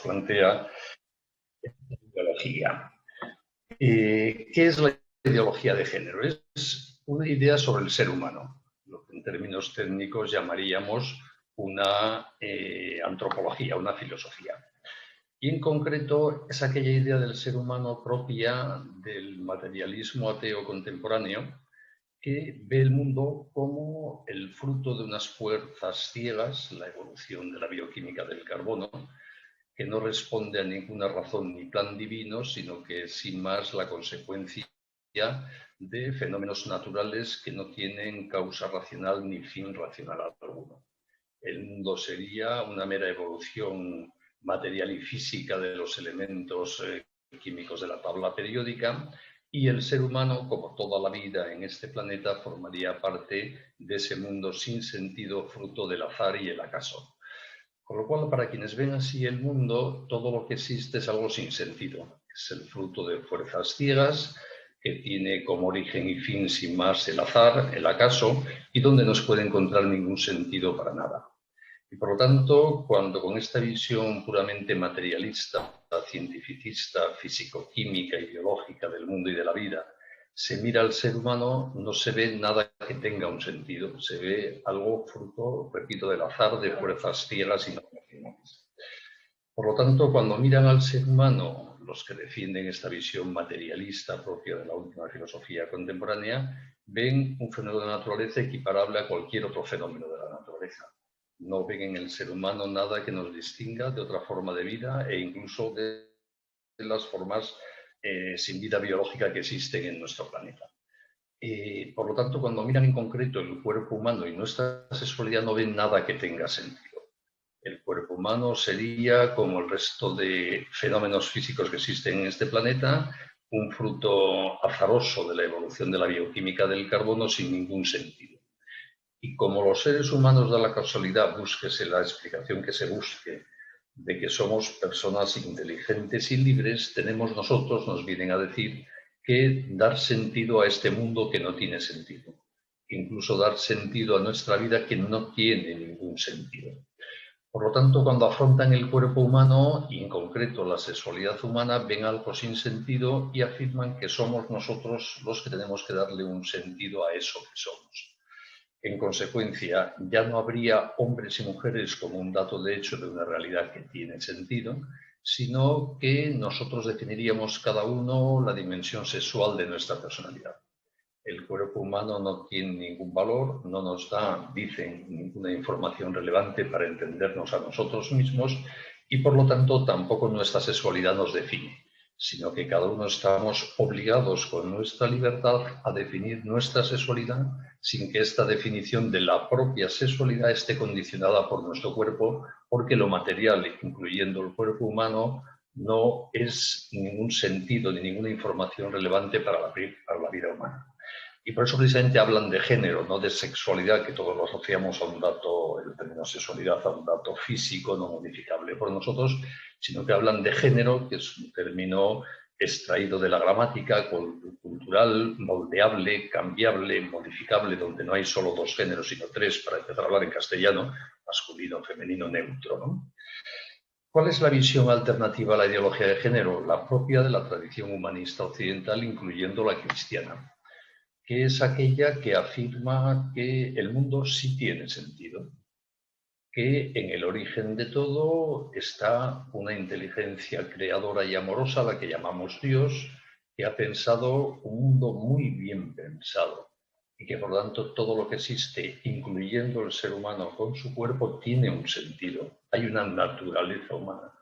plantea la ideología. ¿Qué es la ideología de género? Es una idea sobre el ser humano, lo que en términos técnicos llamaríamos una antropología, una filosofía. Y en concreto es aquella idea del ser humano propia del materialismo ateo contemporáneo, que ve el mundo como el fruto de unas fuerzas ciegas, la evolución de la bioquímica del carbono, que no responde a ninguna razón ni plan divino, sino que es sin más la consecuencia de fenómenos naturales que no tienen causa racional ni fin racional alguno. El mundo sería una mera evolución material y física de los elementos químicos de la tabla periódica, y el ser humano, como toda la vida en este planeta, formaría parte de ese mundo sin sentido, fruto del azar y el acaso. Con lo cual, para quienes ven así el mundo, todo lo que existe es algo sin sentido. Es el fruto de fuerzas ciegas que tiene como origen y fin sin más el azar, el acaso, y donde no se puede encontrar ningún sentido para nada. Y por lo tanto, cuando con esta visión puramente materialista, cientificista, físico-química y biológica del mundo y de la vida, se mira al ser humano, no se ve nada que tenga un sentido, se ve algo fruto, repito, del azar, de fuerzas ciegas y no racionales. Por lo tanto, cuando miran al ser humano, los que defienden esta visión materialista propia de la última filosofía contemporánea, ven un fenómeno de la naturaleza equiparable a cualquier otro fenómeno de la naturaleza. No ven en el ser humano nada que nos distinga de otra forma de vida e incluso de las formas sin vida biológica que existen en nuestro planeta. Por lo tanto, cuando miran en concreto el cuerpo humano y nuestra sexualidad, no ven nada que tenga sentido. El cuerpo humano sería, como el resto de fenómenos físicos que existen en este planeta, un fruto azaroso de la evolución de la bioquímica del carbono sin ningún sentido. Y como los seres humanos da la casualidad, búsquese la explicación que se busque, de que somos personas inteligentes y libres, tenemos nosotros, nos vienen a decir, que dar sentido a este mundo que no tiene sentido. Incluso dar sentido a nuestra vida que no tiene ningún sentido. Por lo tanto, cuando afrontan el cuerpo humano, y en concreto la sexualidad humana, ven algo sin sentido y afirman que somos nosotros los que tenemos que darle un sentido a eso que somos. En consecuencia, ya no habría hombres y mujeres como un dato de hecho de una realidad que tiene sentido, sino que nosotros definiríamos cada uno la dimensión sexual de nuestra personalidad. El cuerpo humano no tiene ningún valor, no nos da, dicen, ninguna información relevante para entendernos a nosotros mismos y por lo tanto tampoco nuestra sexualidad nos define, sino que cada uno estamos obligados con nuestra libertad a definir nuestra sexualidad sin que esta definición de la propia sexualidad esté condicionada por nuestro cuerpo, porque lo material, incluyendo el cuerpo humano, no es ningún sentido ni ninguna información relevante para la vida humana. Y por eso precisamente hablan de género, no de sexualidad, que todos lo asociamos a un dato, el término sexualidad, a un dato físico no modificable por nosotros, sino que hablan de género, que es un término extraído de la gramática, cultural, moldeable, cambiable, modificable, donde no hay solo dos géneros, sino tres, para empezar a hablar en castellano, masculino, femenino, neutro, ¿no? ¿Cuál es la visión alternativa a la ideología de género? La propia de la tradición humanista occidental, incluyendo la cristiana, que es aquella que afirma que el mundo sí tiene sentido, que en el origen de todo está una inteligencia creadora y amorosa, la que llamamos Dios, que ha pensado un mundo muy bien pensado y que por lo tanto todo lo que existe, incluyendo el ser humano con su cuerpo, tiene un sentido. Hay una naturaleza humana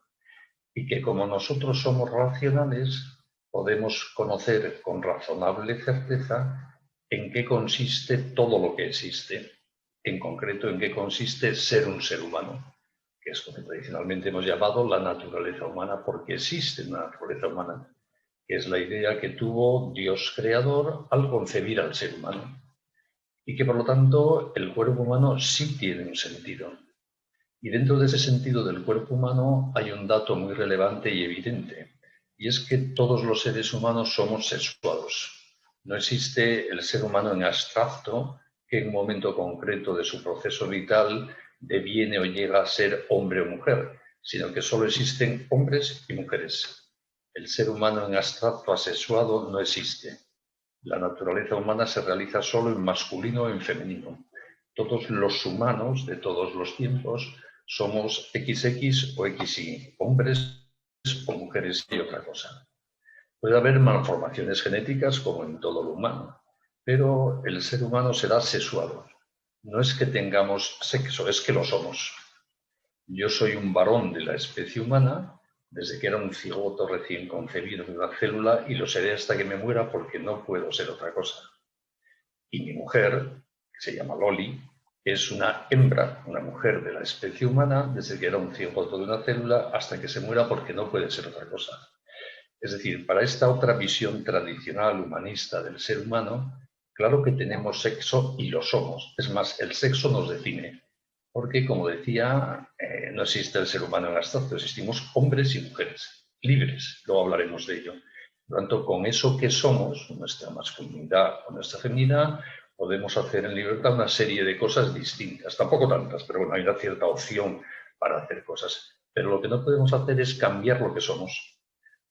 y que como nosotros somos racionales, podemos conocer con razonable certeza en qué consiste todo lo que existe, en concreto en qué consiste ser un ser humano, que es lo que tradicionalmente hemos llamado la naturaleza humana, porque existe una naturaleza humana, que es la idea que tuvo Dios creador al concebir al ser humano, y que por lo tanto el cuerpo humano sí tiene un sentido. Y dentro de ese sentido del cuerpo humano hay un dato muy relevante y evidente, y es que todos los seres humanos somos sexuados. No existe el ser humano en abstracto que en un momento concreto de su proceso vital deviene o llega a ser hombre o mujer, sino que solo existen hombres y mujeres. El ser humano en abstracto asexuado no existe. La naturaleza humana se realiza solo en masculino o en femenino. Todos los humanos de todos los tiempos somos XX o XY, hombres o mujeres y otra cosa. Puede haber malformaciones genéticas como en todo lo humano, pero el ser humano será sexuado. No es que tengamos sexo, es que lo somos. Yo soy un varón de la especie humana desde que era un cigoto recién concebido en una célula y lo seré hasta que me muera porque no puedo ser otra cosa. Y mi mujer, que se llama Loli, es una hembra, una mujer de la especie humana desde que era un cigoto de una célula hasta que se muera porque no puede ser otra cosa. Es decir, para esta otra visión tradicional humanista del ser humano, claro que tenemos sexo y lo somos. Es más, el sexo nos define. Porque, como decía, no existe el ser humano en abstracto, existimos hombres y mujeres, libres, luego hablaremos de ello. Por lo tanto, con eso que somos, nuestra masculinidad o nuestra feminidad, podemos hacer en libertad una serie de cosas distintas, tampoco tantas, pero bueno, hay una cierta opción para hacer cosas. Pero lo que no podemos hacer es cambiar lo que somos.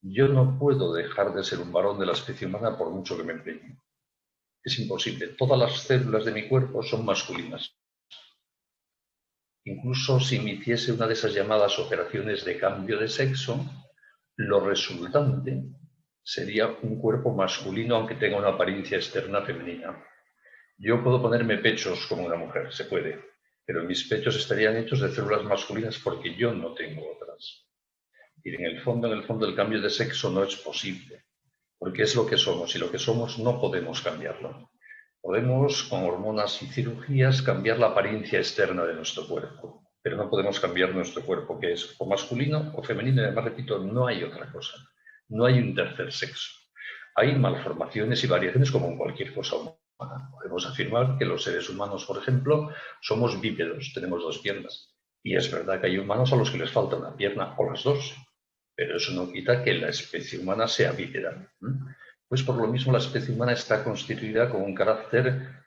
Yo no puedo dejar de ser un varón de la especie humana por mucho que me empeñe. Es imposible. Todas las células de mi cuerpo son masculinas. Incluso si me hiciese una de esas llamadas operaciones de cambio de sexo, lo resultante sería un cuerpo masculino aunque tenga una apariencia externa femenina. Yo puedo ponerme pechos como una mujer, se puede, pero mis pechos estarían hechos de células masculinas porque yo no tengo otras. Y en el fondo, el cambio de sexo no es posible, porque es lo que somos y lo que somos no podemos cambiarlo. Podemos, con hormonas y cirugías, cambiar la apariencia externa de nuestro cuerpo, pero no podemos cambiar nuestro cuerpo, que es o masculino o femenino, y además, repito, no hay otra cosa. No hay un tercer sexo. Hay malformaciones y variaciones como en cualquier cosa humana. Podemos afirmar que los seres humanos, por ejemplo, somos bípedos, tenemos dos piernas. Y es verdad que hay humanos a los que les falta una pierna o las dos, pero eso no quita que la especie humana sea bípeda. Pues por lo mismo la especie humana está constituida con un carácter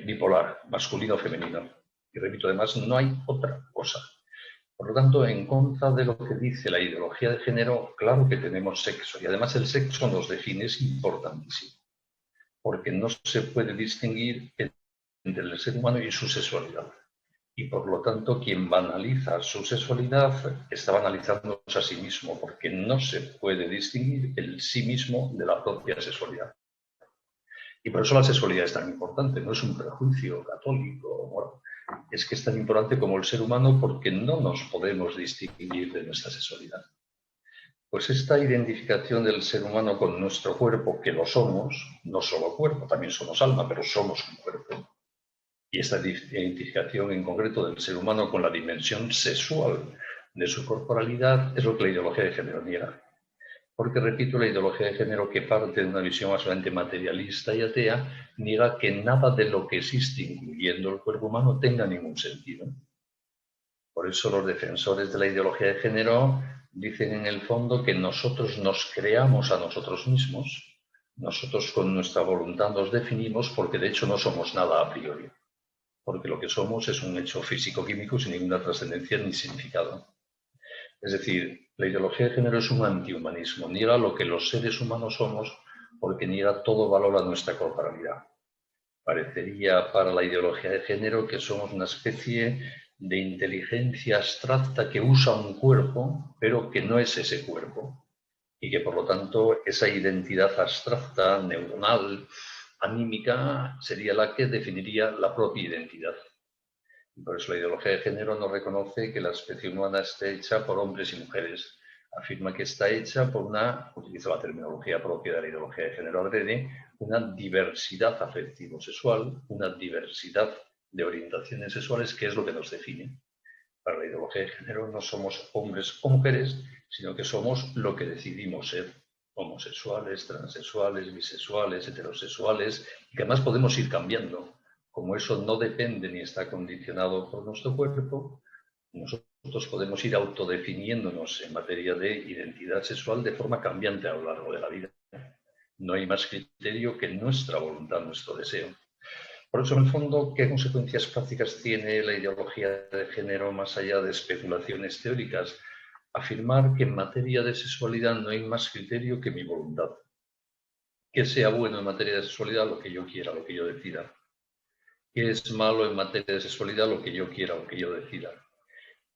bipolar, masculino-femenino. Y repito, además, no hay otra cosa. Por lo tanto, en contra de lo que dice la ideología de género, claro que tenemos sexo. Y además el sexo nos define, es importantísimo. Porque no se puede distinguir entre el ser humano y su sexualidad. Y por lo tanto, quien banaliza su sexualidad está banalizándose a sí mismo, porque no se puede distinguir el sí mismo de la propia sexualidad. Y por eso la sexualidad es tan importante, no es un prejuicio católico, bueno, es que es tan importante como el ser humano porque no nos podemos distinguir de nuestra sexualidad. Pues esta identificación del ser humano con nuestro cuerpo, que lo somos, no solo cuerpo, también somos alma, pero somos un cuerpo. Y esta identificación en concreto del ser humano con la dimensión sexual de su corporalidad es lo que la ideología de género niega. Porque, repito, la ideología de género, que parte de una visión absolutamente materialista y atea, niega que nada de lo que existe, incluyendo el cuerpo humano, tenga ningún sentido. Por eso los defensores de la ideología de género dicen en el fondo que nosotros nos creamos a nosotros mismos, nosotros con nuestra voluntad nos definimos porque de hecho no somos nada a priori, porque lo que somos es un hecho físico-químico sin ninguna trascendencia ni significado. Es decir, la ideología de género es un antihumanismo, niega lo que los seres humanos somos porque niega todo valor a nuestra corporalidad. Parecería para la ideología de género que somos una especie de inteligencia abstracta que usa un cuerpo, pero que no es ese cuerpo. Y que por lo tanto esa identidad abstracta, neuronal, anímica, sería la que definiría la propia identidad. Y por eso la ideología de género no reconoce que la especie humana esté hecha por hombres y mujeres. Afirma que está hecha por una, utiliza la terminología propia de la ideología de género adrede, una diversidad afectivo-sexual, una diversidad de orientaciones sexuales, que es lo que nos define. Para la ideología de género no somos hombres o mujeres, sino que somos lo que decidimos ser. Homosexuales, transexuales, bisexuales, heterosexuales, y que además podemos ir cambiando. Como eso no depende ni está condicionado por nuestro cuerpo, nosotros podemos ir autodefiniéndonos en materia de identidad sexual de forma cambiante a lo largo de la vida. No hay más criterio que nuestra voluntad, nuestro deseo. Por eso, en el fondo, ¿qué consecuencias prácticas tiene la ideología de género más allá de especulaciones teóricas? afirmar que en materia de sexualidad no hay más criterio que mi voluntad. Que sea bueno en materia de sexualidad lo que yo quiera, lo que yo decida. Que es malo en materia de sexualidad lo que yo quiera, lo que yo decida.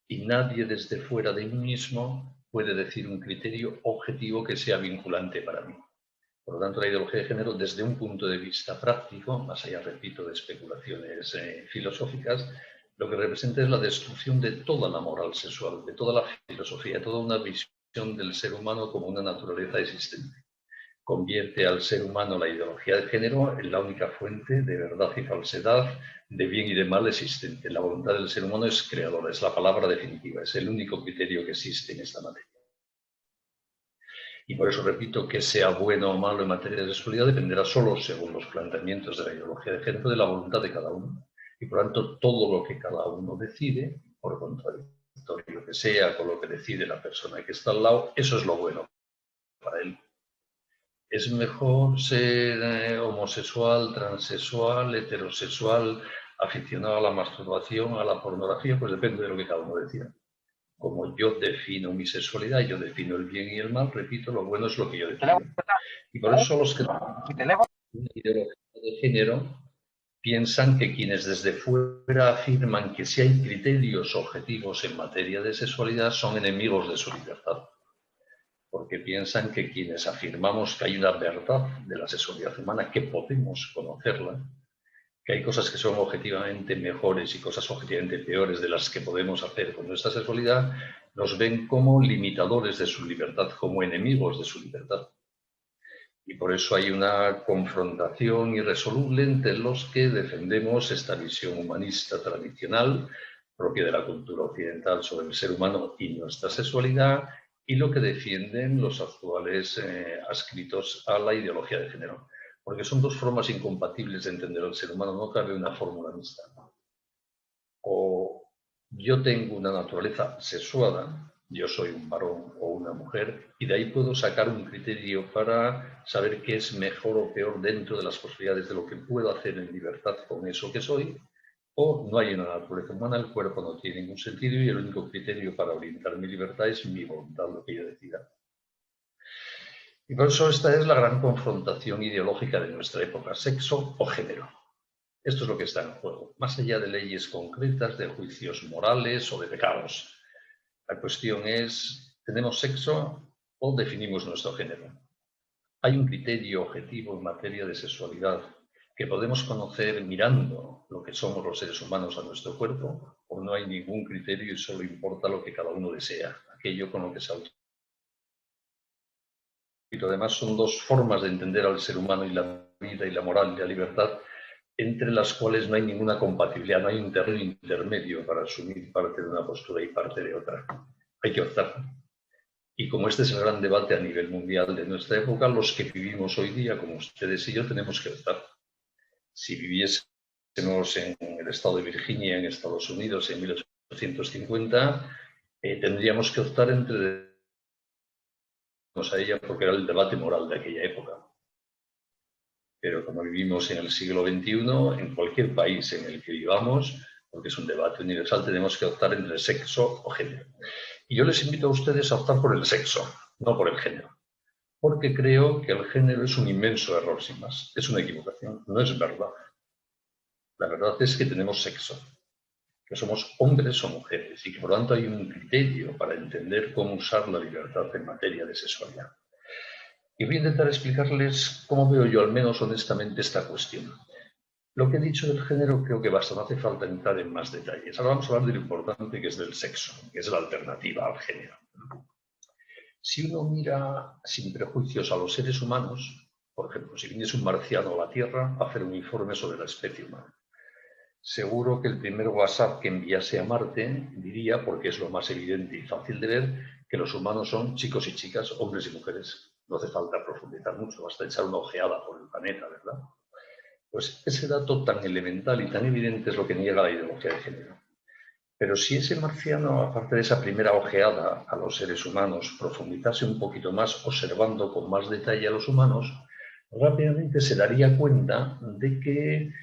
Y nadie desde fuera de mí mismo puede decir un criterio objetivo que sea vinculante para mí. Por lo tanto, la ideología de género, desde un punto de vista práctico, más allá, repito, de especulaciones filosóficas, lo que representa es la destrucción de toda la moral sexual, de toda la filosofía, de toda una visión del ser humano como una naturaleza existente. Convierte al ser humano la ideología de género en la única fuente de verdad y falsedad, de bien y de mal existente. La voluntad del ser humano es creadora, es la palabra definitiva, es el único criterio que existe en esta materia. Y por eso repito que sea bueno o malo en materia de sexualidad dependerá solo, según los planteamientos de la ideología de género, de la voluntad de cada uno. Y por tanto, todo lo que cada uno decide, por contradictorio que sea con lo que decide la persona que está al lado, eso es lo bueno para él. ¿Es mejor ser homosexual, transexual, heterosexual, aficionado a la masturbación, a la pornografía? Pues depende de lo que cada uno decida. Como yo defino mi sexualidad, yo defino el bien y el mal, repito, lo bueno es lo que yo decido. Y por eso los que tienen una ideología de género piensan que quienes desde fuera afirman que si hay criterios objetivos en materia de sexualidad son enemigos de su libertad. Porque piensan que quienes afirmamos que hay una verdad de la sexualidad humana, que podemos conocerla, que hay cosas que son objetivamente mejores y cosas objetivamente peores de las que podemos hacer con nuestra sexualidad, nos ven como limitadores de su libertad, como enemigos de su libertad. Y por eso hay una confrontación irresoluble entre los que defendemos esta visión humanista tradicional, propia de la cultura occidental sobre el ser humano y nuestra sexualidad, y lo que defienden los actuales adscritos a la ideología de género. Porque son dos formas incompatibles de entender al ser humano, no cabe una fórmula mixta. O yo tengo una naturaleza sexuada, yo soy un varón o una mujer, y de ahí puedo sacar un criterio para saber qué es mejor o peor dentro de las posibilidades de lo que puedo hacer en libertad con eso que soy, o no hay una naturaleza humana, el cuerpo no tiene ningún sentido y el único criterio para orientar mi libertad es mi voluntad, lo que yo decida. Y por eso esta es la gran confrontación ideológica de nuestra época, sexo o género. Esto es lo que está en juego, más allá de leyes concretas, de juicios morales o de pecados. La cuestión es, ¿tenemos sexo o definimos nuestro género? Hay un criterio objetivo en materia de sexualidad que podemos conocer mirando lo que somos los seres humanos a nuestro cuerpo, o no hay ningún criterio y solo importa lo que cada uno desea, aquello con lo que se autoriza. Además, son dos formas de entender al ser humano y la vida y la moral y la libertad, entre las cuales no hay ninguna compatibilidad, no hay un terreno intermedio para asumir parte de una postura y parte de otra. Hay que optar. Y como este es el gran debate a nivel mundial de nuestra época, los que vivimos hoy día, como ustedes y yo, tenemos que optar. Si viviésemos en el estado de Virginia, en Estados Unidos, en 1850, tendríamos que optar entre a ella porque era el debate moral de aquella época. Pero como vivimos en el siglo XXI, en cualquier país en el que vivamos, porque es un debate universal, tenemos que optar entre sexo o género. Y yo les invito a ustedes a optar por el sexo, no por el género. Porque creo que el género es un inmenso error, sin más. Es una equivocación, no es verdad. La verdad es que tenemos sexo, que somos hombres o mujeres y que por lo tanto hay un criterio para entender cómo usar la libertad en materia de sexualidad. Y voy a intentar explicarles cómo veo yo, al menos honestamente, esta cuestión. Lo que he dicho del género creo que basta, no hace falta entrar en más detalles. Ahora vamos a hablar de lo importante que es del sexo, que es la alternativa al género. Si uno mira sin prejuicios a los seres humanos, por ejemplo, si viniese un marciano a la Tierra a hacer un informe sobre la especie humana, seguro que el primer WhatsApp que enviase a Marte diría, porque es lo más evidente y fácil de ver, que los humanos son chicos y chicas, hombres y mujeres. No hace falta profundizar mucho, basta echar una ojeada por el planeta, ¿verdad? Pues ese dato tan elemental y tan evidente es lo que niega la ideología de género. Pero si ese marciano, aparte de esa primera ojeada a los seres humanos, profundizase un poquito más, observando con más detalle a los humanos, rápidamente se daría cuenta de que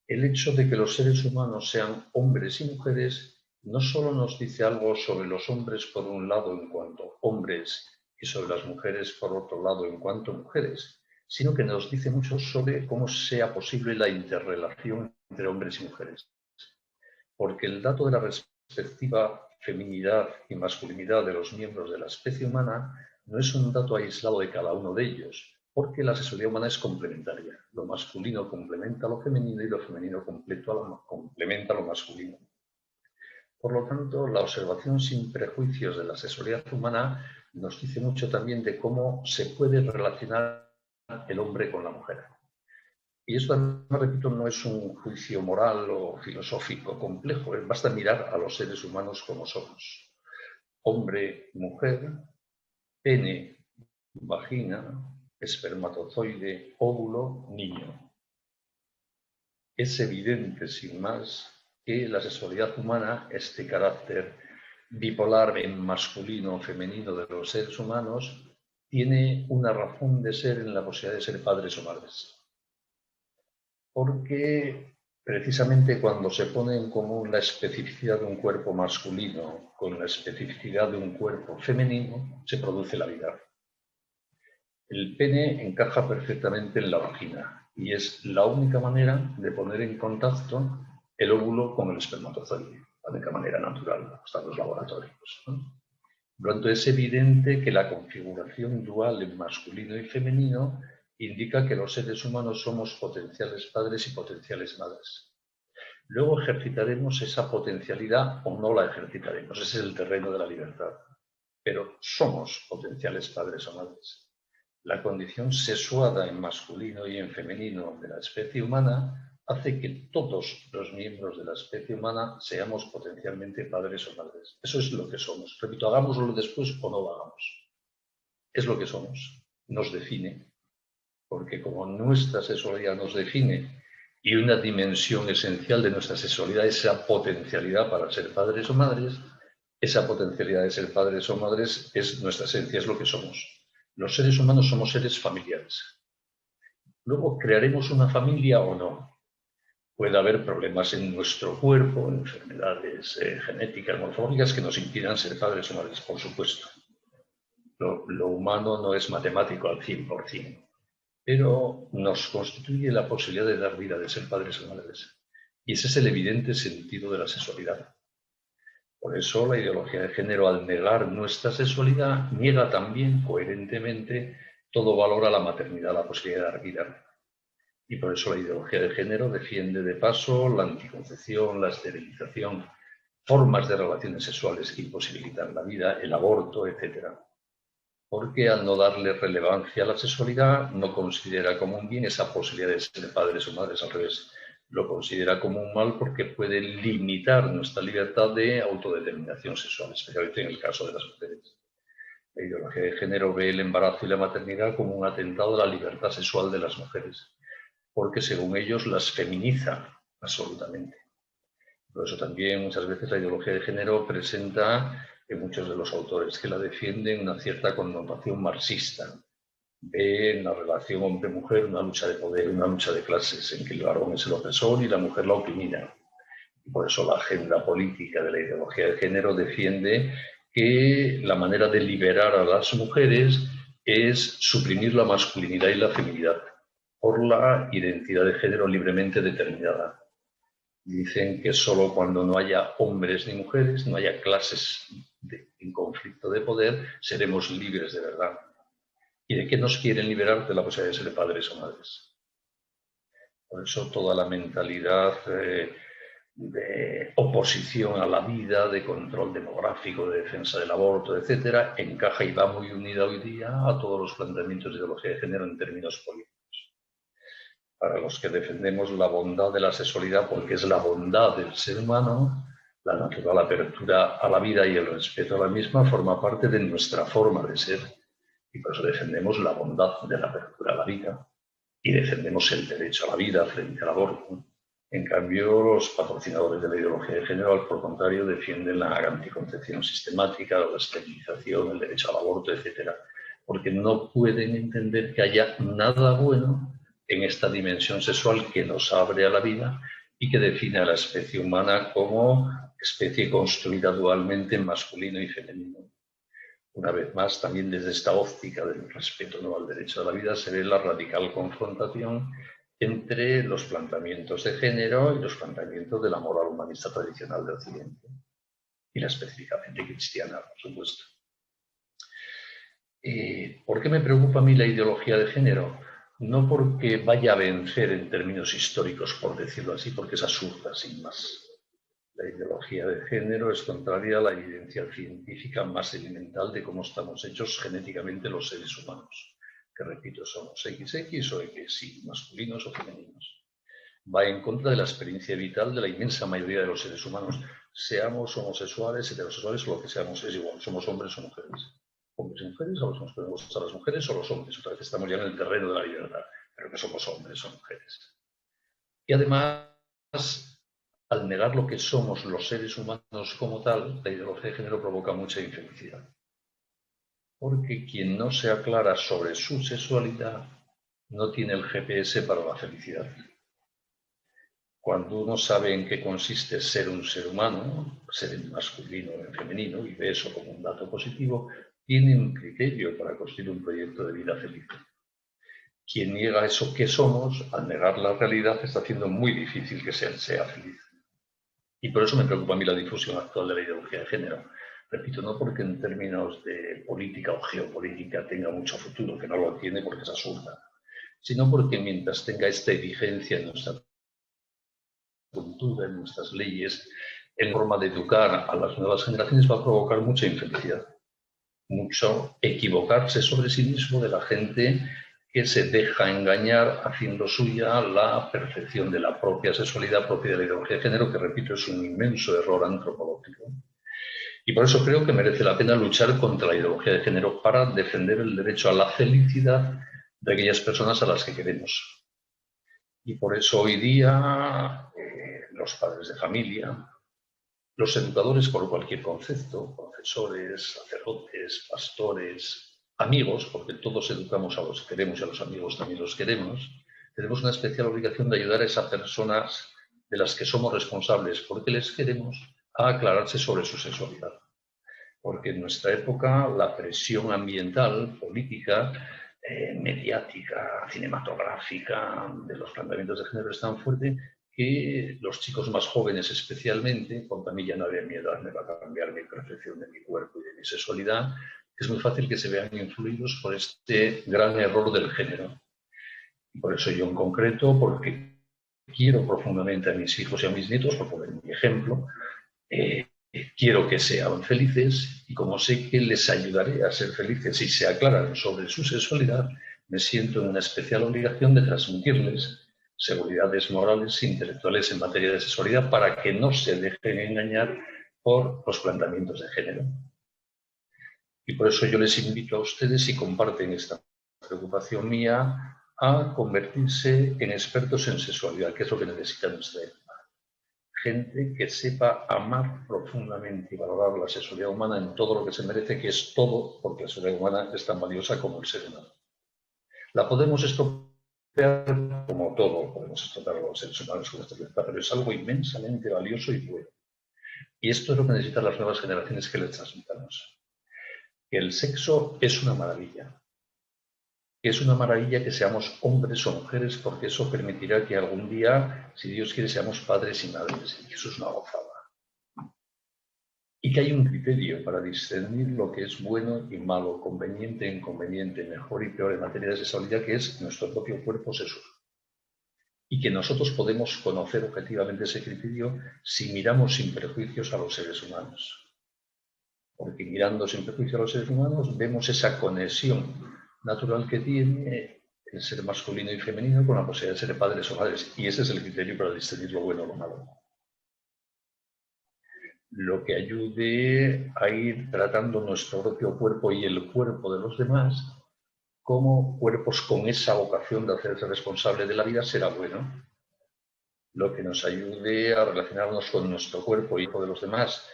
el hecho de que los seres humanos sean hombres y mujeres no solo nos dice algo sobre los hombres por un lado en cuanto hombres y sobre las mujeres por otro lado en cuanto mujeres, sino que nos dice mucho sobre cómo sea posible la interrelación entre hombres y mujeres. Porque el dato de la respectiva feminidad y masculinidad de los miembros de la especie humana no es un dato aislado de cada uno de ellos, porque la sexualidad humana es complementaria. Lo masculino complementa lo femenino y lo femenino complementa lo masculino. Por lo tanto, la observación sin prejuicios de la sexualidad humana nos dice mucho también de cómo se puede relacionar el hombre con la mujer. Y esto, repito, no es un juicio moral o filosófico complejo, basta mirar a los seres humanos como somos. Hombre, mujer, pene, vagina, espermatozoide, óvulo, niño. Es evidente, sin más, que la sexualidad humana, este carácter bipolar en masculino o femenino de los seres humanos, tiene una razón de ser en la posibilidad de ser padres o madres. Porque precisamente cuando se pone en común la especificidad de un cuerpo masculino con la especificidad de un cuerpo femenino, se produce la vida. El pene encaja perfectamente en la vagina y es la única manera de poner en contacto el óvulo con el espermatozoide, la única manera natural, están los laboratorios, ¿no? Por lo tanto, es evidente que la configuración dual en masculino y femenino indica que los seres humanos somos potenciales padres y potenciales madres. Luego ejercitaremos esa potencialidad o no la ejercitaremos, ese es el terreno de la libertad. Pero somos potenciales padres o madres. La condición sexuada en masculino y en femenino de la especie humana hace que todos los miembros de la especie humana seamos potencialmente padres o madres. Eso es lo que somos. Repito, hagámoslo después o no lo hagamos. Es lo que somos. Nos define. Porque como nuestra sexualidad nos define y una dimensión esencial de nuestra sexualidad es esa potencialidad para ser padres o madres, esa potencialidad de ser padres o madres es nuestra esencia, es lo que somos. Los seres humanos somos seres familiares. Luego, ¿crearemos una familia o no? Puede haber problemas en nuestro cuerpo, enfermedades genéticas, morfológicas que nos impidan ser padres o madres, por supuesto. Lo humano no es matemático al 100%, pero nos constituye la posibilidad de dar vida, de ser padres o madres. Y ese es el evidente sentido de la sexualidad. Por eso la ideología de género, al negar nuestra sexualidad, niega también coherentemente todo valor a la maternidad, a la posibilidad de dar vida. Y por eso la ideología de género defiende de paso la anticoncepción, la esterilización, formas de relaciones sexuales que imposibilitan la vida, el aborto, etc. Porque al no darle relevancia a la sexualidad, no considera como un bien esa posibilidad de ser padres o madres, al revés. Lo considera como un mal porque puede limitar nuestra libertad de autodeterminación sexual, especialmente en el caso de las mujeres. La ideología de género ve el embarazo y la maternidad como un atentado a la libertad sexual de las mujeres, porque según ellos las feminiza absolutamente. Por eso también muchas veces la ideología de género presenta en muchos de los autores que la defienden una cierta connotación marxista. Ve en la relación hombre-mujer una lucha de poder, una lucha de clases, en que el varón es el opresor y la mujer la oprimida. Y por eso la agenda política de la ideología de género defiende que la manera de liberar a las mujeres es suprimir la masculinidad y la feminidad por la identidad de género libremente determinada. Dicen que solo cuando no haya hombres ni mujeres, no haya clases en conflicto de poder, seremos libres de verdad. ¿Y de qué nos quieren liberar? De la posibilidad de ser padres o madres. Por eso toda la mentalidad de oposición a la vida, de control demográfico, de defensa del aborto, etcétera, encaja y va muy unida hoy día a todos los planteamientos de ideología de género en términos políticos. Para los que defendemos la bondad de la sexualidad, porque es la bondad del ser humano, la natural apertura a la vida y el respeto a la misma forma parte de nuestra forma de ser. Y por eso defendemos la bondad de la apertura a la vida y defendemos el derecho a la vida frente al aborto. En cambio, los patrocinadores de la ideología de género, por contrario, defienden la anticoncepción sistemática, la esterilización, el derecho al aborto, etc. Porque no pueden entender que haya nada bueno en esta dimensión sexual que nos abre a la vida y que define a la especie humana como especie construida dualmente en masculino y femenino. Una vez más, también desde esta óptica del respeto, ¿no?, al derecho a la vida, se ve la radical confrontación entre los planteamientos de género y los planteamientos de la moral humanista tradicional de Occidente, y la específicamente cristiana, por supuesto. ¿Por qué me preocupa a mí la ideología de género? No porque vaya a vencer en términos históricos, por decirlo así, porque es absurda, sin más. La ideología de género es contraria a la evidencia científica más elemental de cómo estamos hechos genéticamente los seres humanos, que repito, somos XX o XY, masculinos o femeninos. Va en contra de la experiencia vital de la inmensa mayoría de los seres humanos. Seamos homosexuales, heterosexuales o lo que seamos, es igual, somos hombres o mujeres. Hombres y mujeres, o nos podemos gustar las mujeres o los hombres. Otra vez estamos ya en el terreno de la libertad, pero que somos hombres o mujeres. Y además, al negar lo que somos los seres humanos como tal, la ideología de género provoca mucha infelicidad. Porque quien no se aclara sobre su sexualidad no tiene el GPS para la felicidad. Cuando uno sabe en qué consiste ser un ser humano, ser en masculino o en femenino, y ve eso como un dato positivo, tiene un criterio para construir un proyecto de vida feliz. Quien niega eso que somos, al negar la realidad, está haciendo muy difícil que sea feliz. Y por eso me preocupa a mí la difusión actual de la ideología de género. Repito, no porque en términos de política o geopolítica tenga mucho futuro, que no lo tiene porque es absurda, sino porque mientras tenga esta exigencia en nuestra cultura, en nuestras leyes, en forma de educar a las nuevas generaciones, va a provocar mucha infelicidad. Mucho equivocarse sobre sí mismo de la gente que se deja engañar haciendo suya la percepción de la propia sexualidad, propia de la ideología de género, que repito, es un inmenso error antropológico. Y por eso creo que merece la pena luchar contra la ideología de género para defender el derecho a la felicidad de aquellas personas a las que queremos. Y por eso hoy día los padres de familia, los educadores por cualquier concepto, profesores, sacerdotes, pastores, amigos, porque todos educamos a los que queremos y a los amigos también los queremos, tenemos una especial obligación de ayudar a esas personas de las que somos responsables porque les queremos a aclararse sobre su sexualidad. Porque en nuestra época la presión ambiental, política, mediática, cinematográfica de los planteamientos de género es tan fuerte que los chicos más jóvenes especialmente, cuando a mí ya no había mi edad, me va a cambiar mi percepción de mi cuerpo y de mi sexualidad, es muy fácil que se vean influidos por este gran error del género. Y por eso yo en concreto, porque quiero profundamente a mis hijos y a mis nietos, por poner mi ejemplo, quiero que sean felices y como sé que les ayudaré a ser felices si se aclaran sobre su sexualidad, me siento en una especial obligación de transmitirles seguridades morales e intelectuales en materia de sexualidad para que no se dejen engañar por los planteamientos de género. Y por eso yo les invito a ustedes, si comparten esta preocupación mía, a convertirse en expertos en sexualidad, que es lo que necesita nuestra época. Gente que sepa amar profundamente y valorar la sexualidad humana en todo lo que se merece, que es todo, porque la sexualidad humana es tan valiosa como el ser humano. La podemos estropear como todo, podemos estropear a los seres humanos con esta libertad, pero es algo inmensamente valioso y bueno. Y esto es lo que necesitan las nuevas generaciones que les transmitamos. Que el sexo es una maravilla. Es una maravilla que seamos hombres o mujeres, porque eso permitirá que algún día, si Dios quiere, seamos padres y madres, y eso es una gozada. Y que hay un criterio para discernir lo que es bueno y malo, conveniente e inconveniente, mejor y peor en materia de sexualidad, que es nuestro propio cuerpo sexual. Y que nosotros podemos conocer objetivamente ese criterio si miramos sin prejuicios a los seres humanos. Porque mirando sin prejuicio a los seres humanos, vemos esa conexión natural que tiene el ser masculino y femenino con la posibilidad de ser padres o madres. Y ese es el criterio para discernir lo bueno o lo malo. Lo que ayude a ir tratando nuestro propio cuerpo y el cuerpo de los demás como cuerpos con esa vocación de hacerse responsable de la vida será bueno. Lo que nos ayude a relacionarnos con nuestro cuerpo y con de los demás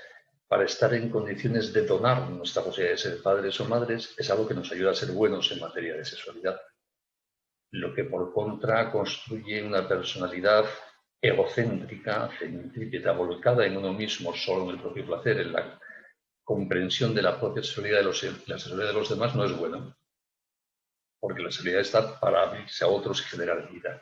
para estar en condiciones de donar nuestra posibilidad de ser padres o madres es algo que nos ayuda a ser buenos en materia de sexualidad. Lo que por contra construye una personalidad egocéntrica, centrípeta, volcada en uno mismo, solo en el propio placer, en la comprensión de la propia sexualidad la sexualidad de los demás, no es buena. Porque la sexualidad está para abrirse a otros y generar vida.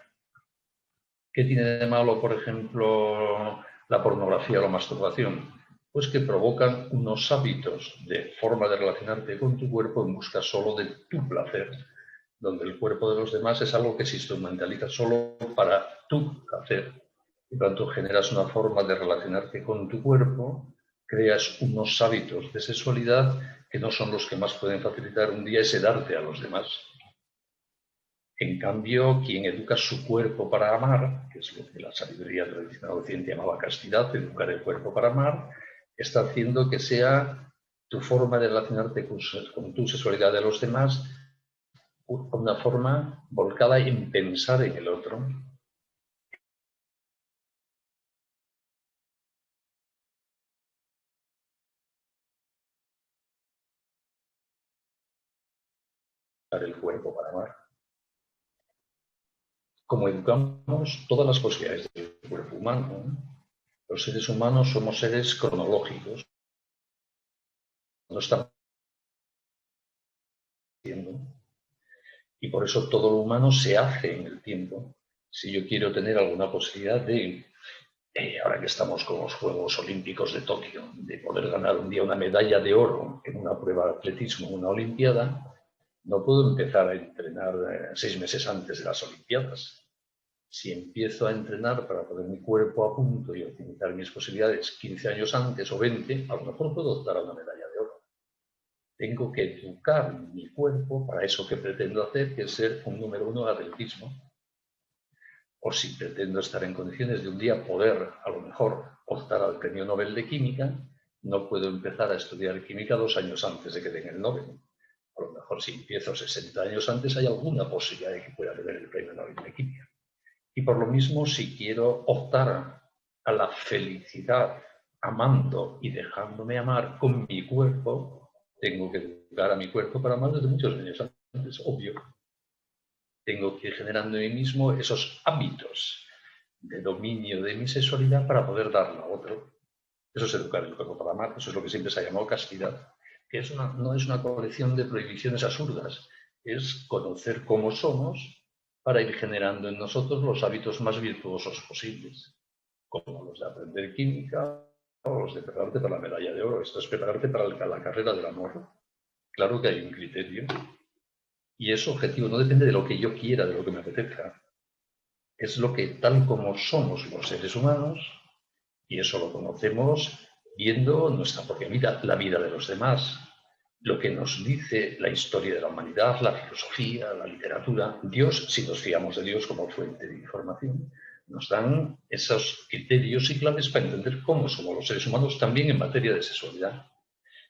¿Qué tiene de malo, por ejemplo, la pornografía o la masturbación? Pues que provocan unos hábitos de forma de relacionarte con tu cuerpo en busca solo de tu placer, donde el cuerpo de los demás es algo que se instrumentaliza solo para tu placer. Y cuando generas una forma de relacionarte con tu cuerpo, creas unos hábitos de sexualidad que no son los que más pueden facilitar un día ese darte a los demás. En cambio, quien educa su cuerpo para amar, que es lo que la sabiduría tradicional occidental llamaba castidad, educar el cuerpo para amar, está haciendo que sea tu forma de relacionarte con tu sexualidad de los demás una forma volcada en pensar en el otro. El cuerpo para amar. Como educamos todas las posibilidades del cuerpo humano, los seres humanos somos seres cronológicos. No estamos haciendo. Y por eso todo lo humano se hace en el tiempo. Si yo quiero tener alguna posibilidad de, ahora que estamos con los Juegos Olímpicos de Tokio, de poder ganar un día una medalla de oro en una prueba de atletismo, en una olimpiada, no puedo empezar a entrenar 6 meses antes de las Olimpiadas. Si empiezo a entrenar para poner mi cuerpo a punto y optimizar mis posibilidades 15 años antes o 20, a lo mejor puedo optar a una medalla de oro. Tengo que educar mi cuerpo para eso que pretendo hacer, que es ser un número 1 en atletismo. O si pretendo estar en condiciones de un día poder, a lo mejor, optar al premio Nobel de Química, no puedo empezar a estudiar química 2 años antes de que den el Nobel. A lo mejor si empiezo 60 años antes hay alguna posibilidad de que pueda tener el premio Nobel de Química. Y por lo mismo, si quiero optar a la felicidad amando y dejándome amar con mi cuerpo, tengo que educar a mi cuerpo para amar desde muchos años antes, obvio. Tengo que ir generando en mí mismo esos hábitos de dominio de mi sexualidad para poder darla a otro. Eso es educar el cuerpo para amar, eso es lo que siempre se ha llamado castidad, que no es una colección de prohibiciones absurdas, es conocer cómo somos para ir generando en nosotros los hábitos más virtuosos posibles, como los de aprender química o los de prepararte para la medalla de oro. Esto es prepararte para la carrera del amor. Claro que hay un criterio. Y ese objetivo no depende de lo que yo quiera, de lo que me apetezca. Es lo que, tal como somos los seres humanos, y eso lo conocemos viendo nuestra propia vida, la vida de los demás, lo que nos dice la historia de la humanidad, la filosofía, la literatura. Dios, si nos fiamos de Dios como fuente de información, nos dan esos criterios y claves para entender cómo somos los seres humanos también en materia de sexualidad.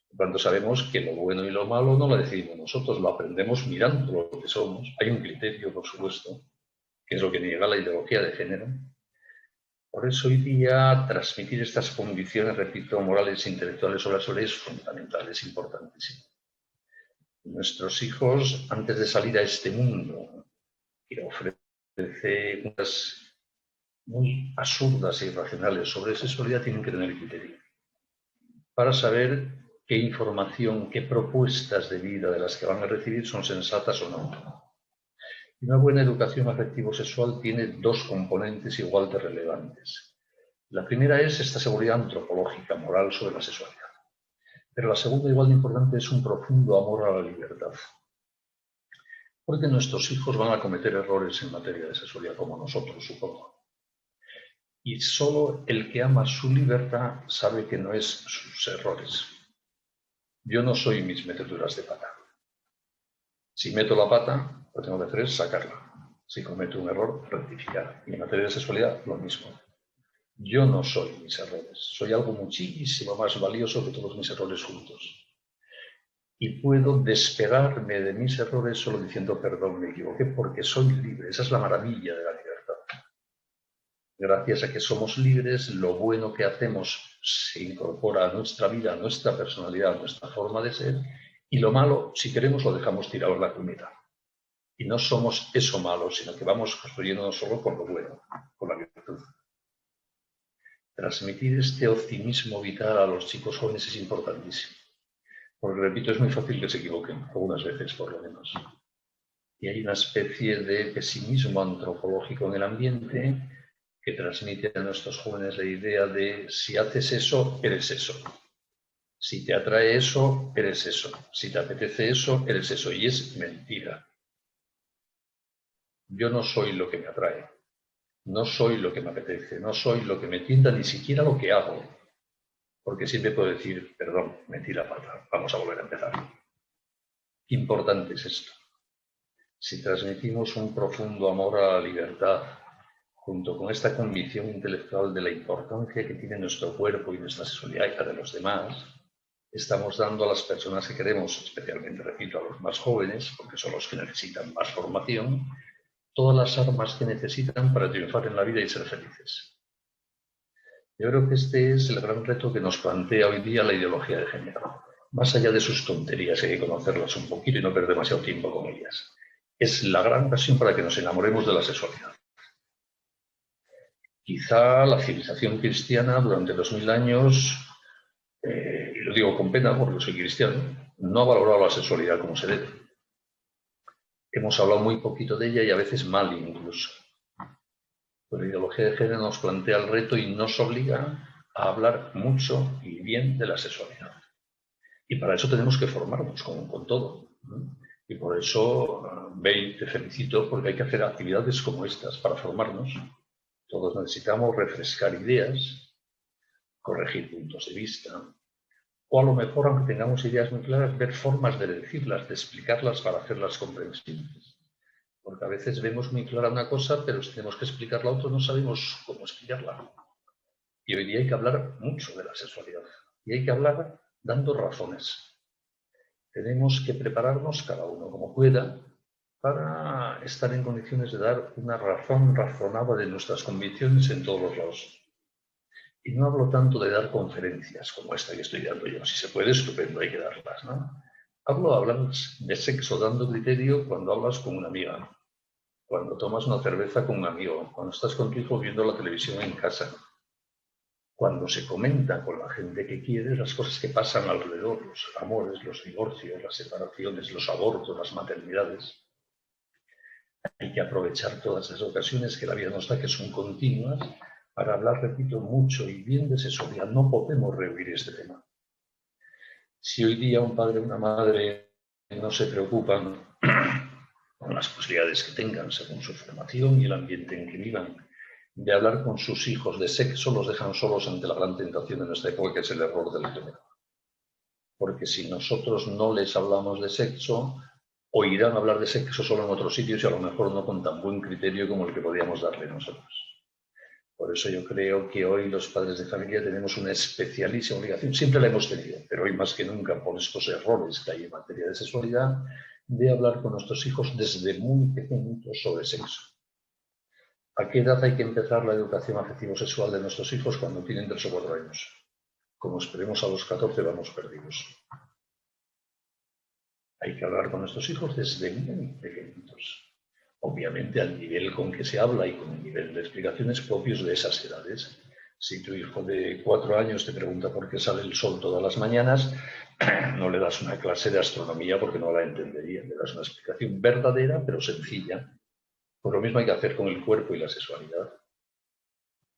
Cuando sabemos que lo bueno y lo malo no lo decidimos nosotros, lo aprendemos mirando lo que somos. Hay un criterio, por supuesto, que es lo que niega la ideología de género. Por eso hoy día transmitir estas condiciones, repito, morales e intelectuales sobre la sexualidad es fundamental, es importantísimo. Nuestros hijos, antes de salir a este mundo, que ofrece unas muy absurdas e irracionales sobre sexualidad, tienen que tener criterio para saber qué información, qué propuestas de vida de las que van a recibir son sensatas o no. Una buena educación afectivo-sexual tiene 2 componentes igual de relevantes. La primera es esta seguridad antropológica, moral sobre la sexualidad. Pero la segunda, igual de importante, es un profundo amor a la libertad. Porque nuestros hijos van a cometer errores en materia de sexualidad, como nosotros, supongo. Y solo el que ama su libertad sabe que no es sus errores. Yo no soy mis meteduras de pata. Si meto la pata, lo que tengo que hacer es sacarla. Si cometo un error, rectificar. Y en materia de sexualidad, lo mismo. Yo no soy mis errores. Soy algo muchísimo más valioso que todos mis errores juntos. Y puedo despegarme de mis errores solo diciendo perdón, me equivoqué, porque soy libre. Esa es la maravilla de la libertad. Gracias a que somos libres, lo bueno que hacemos se incorpora a nuestra vida, a nuestra personalidad, a nuestra forma de ser, y lo malo, si queremos, lo dejamos tirado en la cuneta. Y no somos eso malo, sino que vamos construyendo solo con lo bueno, con la virtud. Transmitir este optimismo vital a los chicos jóvenes es importantísimo. Porque, repito, es muy fácil que se equivoquen, algunas veces por lo menos. Y hay una especie de pesimismo antropológico en el ambiente que transmite a nuestros jóvenes la idea de si haces eso, eres eso. Si te atrae eso, eres eso. Si te apetece eso, eres eso. Y es mentira. Yo no soy lo que me atrae. No soy lo que me apetece. No soy lo que me tienta, ni siquiera lo que hago. Porque siempre puedo decir, perdón, metí la pata. Vamos a volver a empezar. Qué importante es esto. Si transmitimos un profundo amor a la libertad, junto con esta convicción intelectual de la importancia que tiene nuestro cuerpo y nuestra sexualidad y la de los demás, estamos dando a las personas que queremos, especialmente, repito, a los más jóvenes, porque son los que necesitan más formación, todas las armas que necesitan para triunfar en la vida y ser felices. Yo creo que este es el gran reto que nos plantea hoy día la ideología de género. Más allá de sus tonterías, hay que conocerlas un poquito y no perder demasiado tiempo con ellas. Es la gran ocasión para que nos enamoremos de la sexualidad. Quizá la civilización cristiana durante 2000 años, y lo digo con pena porque soy cristiano, no ha valorado la sexualidad como se debe. Hemos hablado muy poquito de ella y a veces mal incluso. Pues la ideología de género nos plantea el reto y nos obliga a hablar mucho y bien de la sexualidad. Y para eso tenemos que formarnos con todo. Y por eso, Bey, te felicito porque hay que hacer actividades como estas para formarnos. Todos necesitamos refrescar ideas, corregir puntos de vista, o a lo mejor, aunque tengamos ideas muy claras, ver formas de decirlas, de explicarlas para hacerlas comprensibles. Porque a veces vemos muy clara una cosa, pero si tenemos que explicarla a otro no sabemos cómo explicarla. Y hoy día hay que hablar mucho de la sexualidad. Y hay que hablar dando razones. Tenemos que prepararnos cada uno como pueda para estar en condiciones de dar una razón razonada de nuestras convicciones en todos los lados. Y no hablo tanto de dar conferencias como esta que estoy dando yo. Si se puede, estupendo, hay que darlas, ¿no? Hablo de sexo dando criterio cuando hablas con una amiga, cuando tomas una cerveza con un amigo, cuando estás con tu hijo viendo la televisión en casa, cuando se comenta con la gente que quieres las cosas que pasan alrededor, los amores, los divorcios, las separaciones, los abortos, las maternidades. Hay que aprovechar todas esas ocasiones que la vida nos da, que son continuas, para hablar, repito, mucho y bien de sexualidad. No podemos rehuir este tema. Si hoy día un padre o una madre no se preocupan con las posibilidades que tengan según su formación y el ambiente en que vivan, de hablar con sus hijos de sexo, los dejan solos ante la gran tentación de nuestra época, que es el error del género. Porque si nosotros no les hablamos de sexo, oirán hablar de sexo solo en otros sitios y a lo mejor no con tan buen criterio como el que podíamos darle nosotros. Por eso yo creo que hoy los padres de familia tenemos una especialísima obligación, siempre la hemos tenido, pero hoy más que nunca por estos errores que hay en materia de sexualidad, de hablar con nuestros hijos desde muy pequeñitos sobre sexo. ¿A qué edad hay que empezar la educación afectivo-sexual de nuestros hijos? Cuando tienen 3 o 4 años. Como esperemos a los 14 vamos perdidos. Hay que hablar con nuestros hijos desde muy pequeñitos. Obviamente al nivel con que se habla y con el nivel de explicaciones propios de esas edades. Si tu hijo de 4 años te pregunta por qué sale el sol todas las mañanas, no le das una clase de astronomía porque no la entendería. Le das una explicación verdadera pero sencilla. Pues lo mismo hay que hacer con el cuerpo y la sexualidad.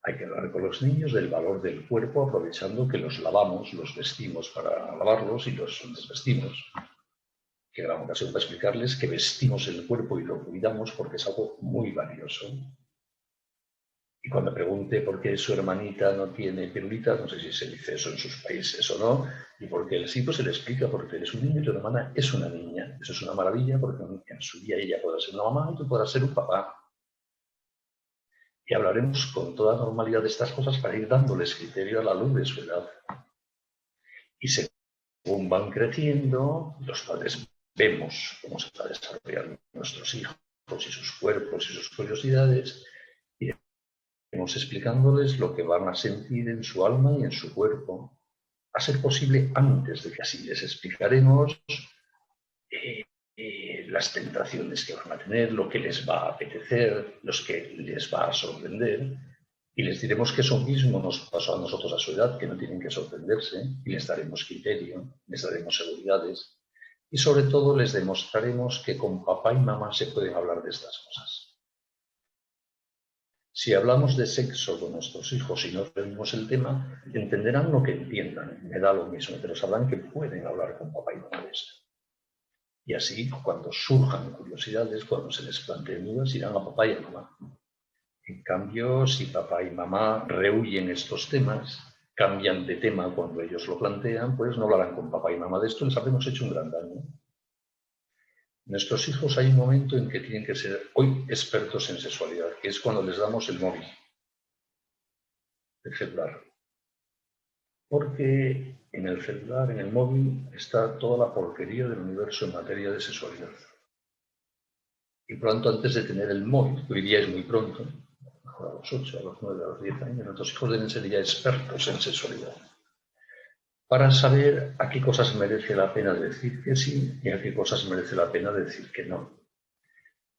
Hay que hablar con los niños del valor del cuerpo, aprovechando que los lavamos, los vestimos para lavarlos y los desvestimos. Qué gran ocasión para explicarles que vestimos el cuerpo y lo cuidamos porque es algo muy valioso. Y cuando pregunte por qué su hermanita no tiene pirulita, no sé si se dice eso en sus países o no, y porque el sí, pues se le explica porque eres un niño y tu hermana es una niña. Eso es una maravilla porque en su día ella podrá ser una mamá y tú podrás ser un papá. Y hablaremos con toda normalidad de estas cosas para ir dándoles criterio a la luz de su edad. Y según van creciendo, los padres vemos cómo se va desarrollando nuestros hijos y sus cuerpos y sus curiosidades, y iremos explicándoles lo que van a sentir en su alma y en su cuerpo. A ser posible, antes de que así les explicaremos las tentaciones que van a tener, lo que les va a apetecer, los que les va a sorprender, Y les diremos que eso mismo nos pasó a nosotros a su edad, que no tienen que sorprenderse, y les daremos criterio, les daremos seguridades, y sobre todo les demostraremos que con papá y mamá se pueden hablar de estas cosas. Si hablamos de sexo con nuestros hijos y no tenemos el tema, entenderán lo que entiendan, me da lo mismo, pero sabrán que pueden hablar con papá y mamá de esto. Y así, cuando surjan curiosidades, cuando se les planteen dudas, irán a papá y a mamá. En cambio, si papá y mamá rehuyen estos temas, cambian de tema cuando ellos lo plantean, pues no hablarán con papá y mamá de esto, les habremos hecho un gran daño. Nuestros hijos hay un momento en que tienen que ser hoy expertos en sexualidad, que es cuando les damos el móvil, el celular. Porque en el celular, en el móvil, está toda la porquería del universo en materia de sexualidad. Y pronto, antes de tener el móvil, que hoy día es muy pronto, a los 8, a los 9, a los 10 años, nuestros hijos deben ser ya expertos en sexualidad, para saber a qué cosas merece la pena decir que sí y a qué cosas merece la pena decir que no.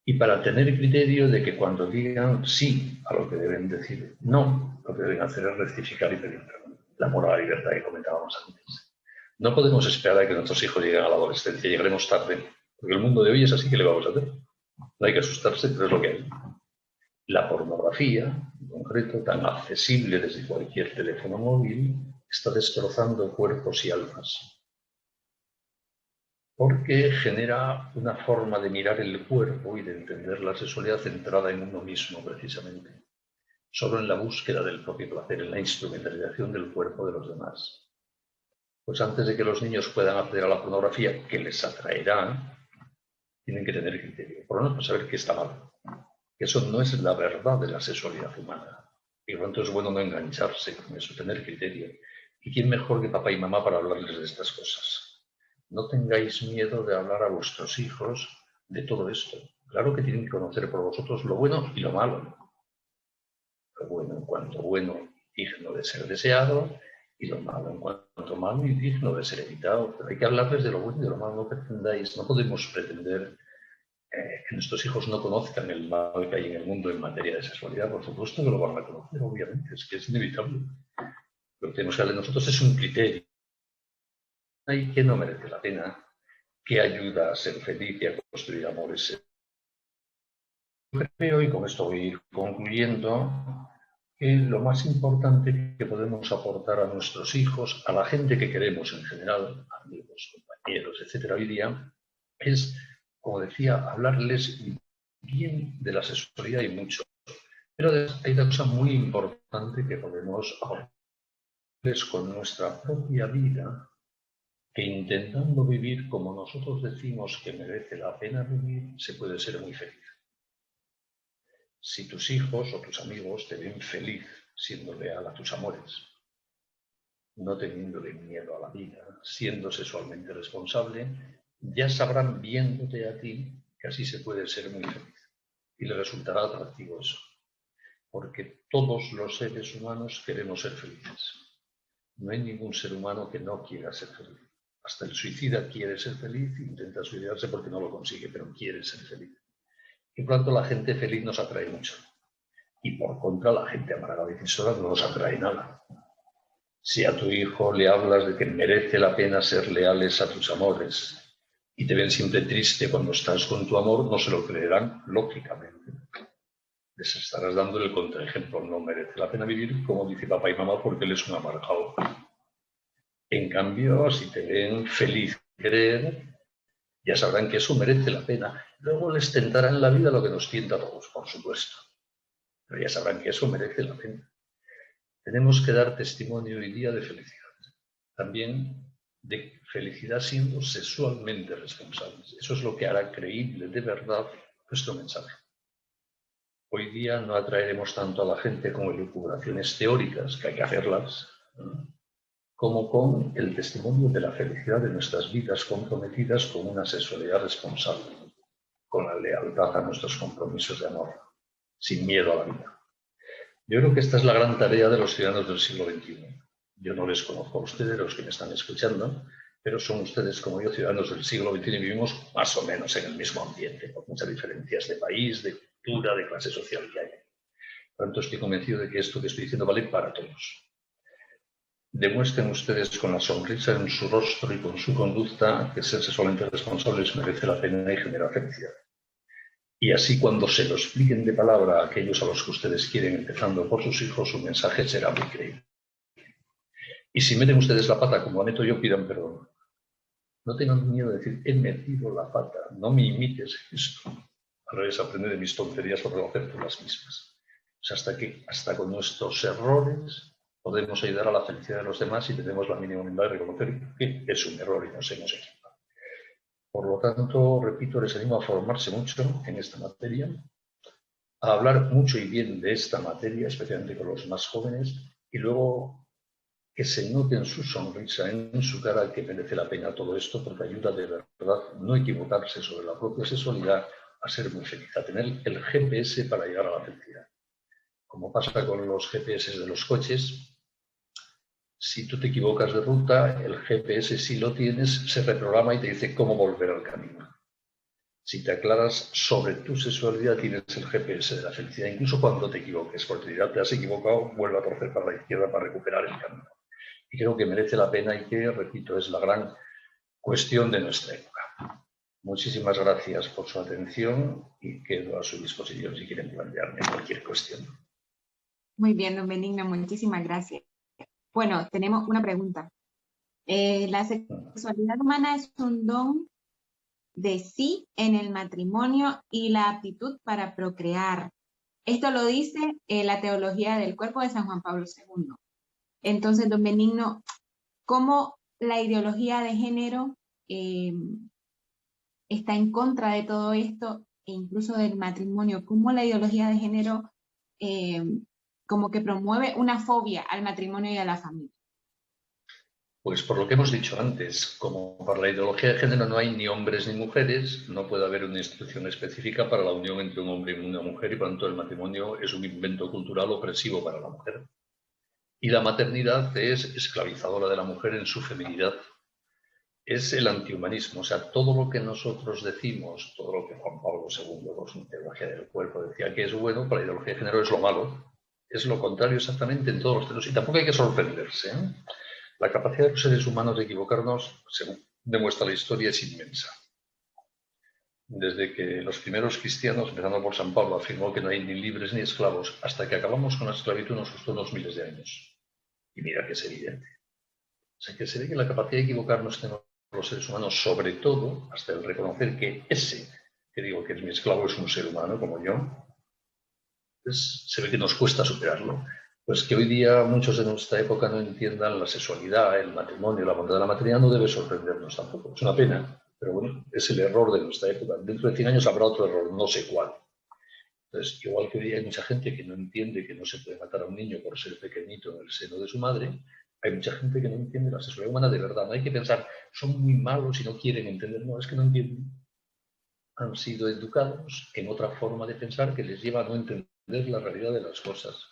Y para tener criterio de que cuando digan sí a lo que deben decir no, lo que deben hacer es rectificar y pedir perdón. El amor a la libertad que comentábamos antes. No podemos esperar a que nuestros hijos lleguen a la adolescencia, llegaremos tarde, porque el mundo de hoy es así que le vamos a hacer. No hay que asustarse, pero es lo que hay. La pornografía, en concreto, tan accesible desde cualquier teléfono móvil, está destrozando cuerpos y almas. Porque genera una forma de mirar el cuerpo y de entender la sexualidad centrada en uno mismo, precisamente. Solo en la búsqueda del propio placer, en la instrumentalización del cuerpo de los demás. Pues antes de que los niños puedan acceder a la pornografía, que les atraerá, tienen que tener criterio. Por lo menos para saber qué está mal. Que eso no es la verdad de la sexualidad humana. Y por lo tanto es bueno no engancharse con eso, tener criterio. ¿Y quién mejor que papá y mamá para hablarles de estas cosas? No tengáis miedo de hablar a vuestros hijos de todo esto. Claro que tienen que conocer por vosotros lo bueno y lo malo. Lo bueno en cuanto bueno, digno de ser deseado, y lo malo en cuanto malo y digno de ser evitado. Pero hay que hablarles de lo bueno y de lo malo. No pretendáis, no podemos pretender que nuestros hijos no conozcan el mal que hay en el mundo en materia de sexualidad. Por supuesto que lo van a conocer, obviamente, es que es inevitable. Lo que tenemos que darle nosotros es un criterio. Hay que no merece la pena, que ayuda a ser feliz y a construir amores. Creo, y con esto voy a ir concluyendo, que lo más importante que podemos aportar a nuestros hijos, a la gente que queremos en general, amigos, compañeros, etcétera, hoy día, es, como decía, hablarles bien de la sexualidad y mucho. Pero hay una cosa muy importante que podemos aportarles con nuestra propia vida, que intentando vivir como nosotros decimos que merece la pena vivir, se puede ser muy feliz. Si tus hijos o tus amigos te ven feliz siendo leal a tus amores, no teniéndole miedo a la vida, siendo sexualmente responsable, ya sabrán viéndote a ti que así se puede ser muy feliz. Y les resultará atractivo eso. Porque todos los seres humanos queremos ser felices. No hay ningún ser humano que no quiera ser feliz. Hasta el suicida quiere ser feliz e intenta suicidarse porque no lo consigue, pero quiere ser feliz. Y por lo tanto la gente feliz nos atrae mucho. Y por contra la gente amargada y decisora no nos atrae nada. Si a tu hijo le hablas de que merece la pena ser leales a tus amores y te ven siempre triste cuando estás con tu amor, no se lo creerán, lógicamente. Les estarás dando el contraejemplo. No merece la pena vivir, como dice papá y mamá, porque él es un amargado. En cambio, si te ven feliz querer, ya sabrán que eso merece la pena. Luego les tentará en la vida lo que nos tienta a todos, por supuesto. Pero ya sabrán que eso merece la pena. Tenemos que dar testimonio hoy día de felicidad. También de felicidad siendo sexualmente responsables. Eso es lo que hará creíble de verdad nuestro mensaje. Hoy día no atraeremos tanto a la gente con elucubraciones teóricas, que hay que hacerlas, como con el testimonio de la felicidad de nuestras vidas comprometidas con una sexualidad responsable, con la lealtad a nuestros compromisos de amor, sin miedo a la vida. Yo creo que esta es la gran tarea de los ciudadanos del siglo XXI. Yo no les conozco a ustedes, los que me están escuchando, pero son ustedes como yo, ciudadanos del siglo XXI, y vivimos más o menos en el mismo ambiente, con muchas diferencias de país, de cultura, de clase social que hay. Por tanto, estoy convencido de que esto que estoy diciendo vale para todos. Demuestren ustedes con la sonrisa en su rostro y con su conducta que ser sexualmente responsables merece la pena y genera felicidad. Y así, cuando se lo expliquen de palabra a aquellos a los que ustedes quieren, empezando por sus hijos, su mensaje será muy creíble. Y si meten ustedes la pata, como meto yo, pidan perdón. No tengan miedo de decir, he metido la pata, no me imites esto. Al revés, aprende de mis tonterías por no hacer tú las mismas. O sea, hasta con nuestros errores podemos ayudar a la felicidad de los demás y tenemos la mínima humildad de reconocer que es un error y nos hemos equivocado. Por lo tanto, repito, les animo a formarse mucho en esta materia, a hablar mucho y bien de esta materia, especialmente con los más jóvenes, y luego que se note en su sonrisa, en su cara, que merece la pena todo esto, porque ayuda de verdad no equivocarse sobre la propia sexualidad, a ser muy feliz, a tener el GPS para llegar a la felicidad. Como pasa con los GPS de los coches, si tú te equivocas de ruta, el GPS, si lo tienes, se reprograma y te dice cómo volver al camino. Si te aclaras sobre tu sexualidad, tienes el GPS de la felicidad, incluso cuando te equivoques, porque te dirá, te has equivocado, vuelve a torcer para la izquierda para recuperar el camino. Y creo que merece la pena y que, repito, es la gran cuestión de nuestra época. Muchísimas gracias por su atención y quedo a su disposición si quieren plantearme cualquier cuestión. Muy bien, don Benigno, muchísimas gracias. Bueno, tenemos una pregunta. ¿La sexualidad humana es un don de sí en el matrimonio y la aptitud para procrear? Esto lo dice la teología del cuerpo de San Juan Pablo II. Entonces, don Benigno, ¿cómo la ideología de género está en contra de todo esto, e incluso del matrimonio? ¿Cómo la ideología de género como que promueve una fobia al matrimonio y a la familia? Pues por lo que hemos dicho antes, como para la ideología de género no hay ni hombres ni mujeres, no puede haber una institución específica para la unión entre un hombre y una mujer y por lo tanto el matrimonio es un invento cultural opresivo para la mujer. Y la maternidad es esclavizadora de la mujer en su feminidad. Es el antihumanismo, o sea, todo lo que nosotros decimos, todo lo que Juan Pablo II, con su teología del cuerpo, decía que es bueno, para la ideología de género es lo malo. Es lo contrario exactamente en todos los términos. Y tampoco hay que sorprenderse, ¿eh? La capacidad de los seres humanos de equivocarnos, según demuestra la historia, es inmensa. Desde que los primeros cristianos, empezando por San Pablo, afirmó que no hay ni libres ni esclavos, hasta que acabamos con la esclavitud nos costó unos miles de años. Y mira que es evidente. O sea, que se ve que la capacidad de equivocarnos tenemos los seres humanos, sobre todo, hasta el reconocer que ese, que digo que es mi esclavo, es un ser humano como yo, pues se ve que nos cuesta superarlo. Pues que hoy día muchos de nuestra época no entiendan la sexualidad, el matrimonio, la bondad de la maternidad, no debe sorprendernos tampoco. Es una pena, pero bueno, es el error de nuestra época. Dentro de 100 años habrá otro error, no sé cuál. Entonces, igual que hoy día hay mucha gente que no entiende que no se puede matar a un niño por ser pequeñito en el seno de su madre, hay mucha gente que no entiende la sexualidad humana de verdad. No hay que pensar, son muy malos y no quieren entender. No, es que no entienden. Han sido educados en otra forma de pensar que les lleva a no entender la realidad de las cosas.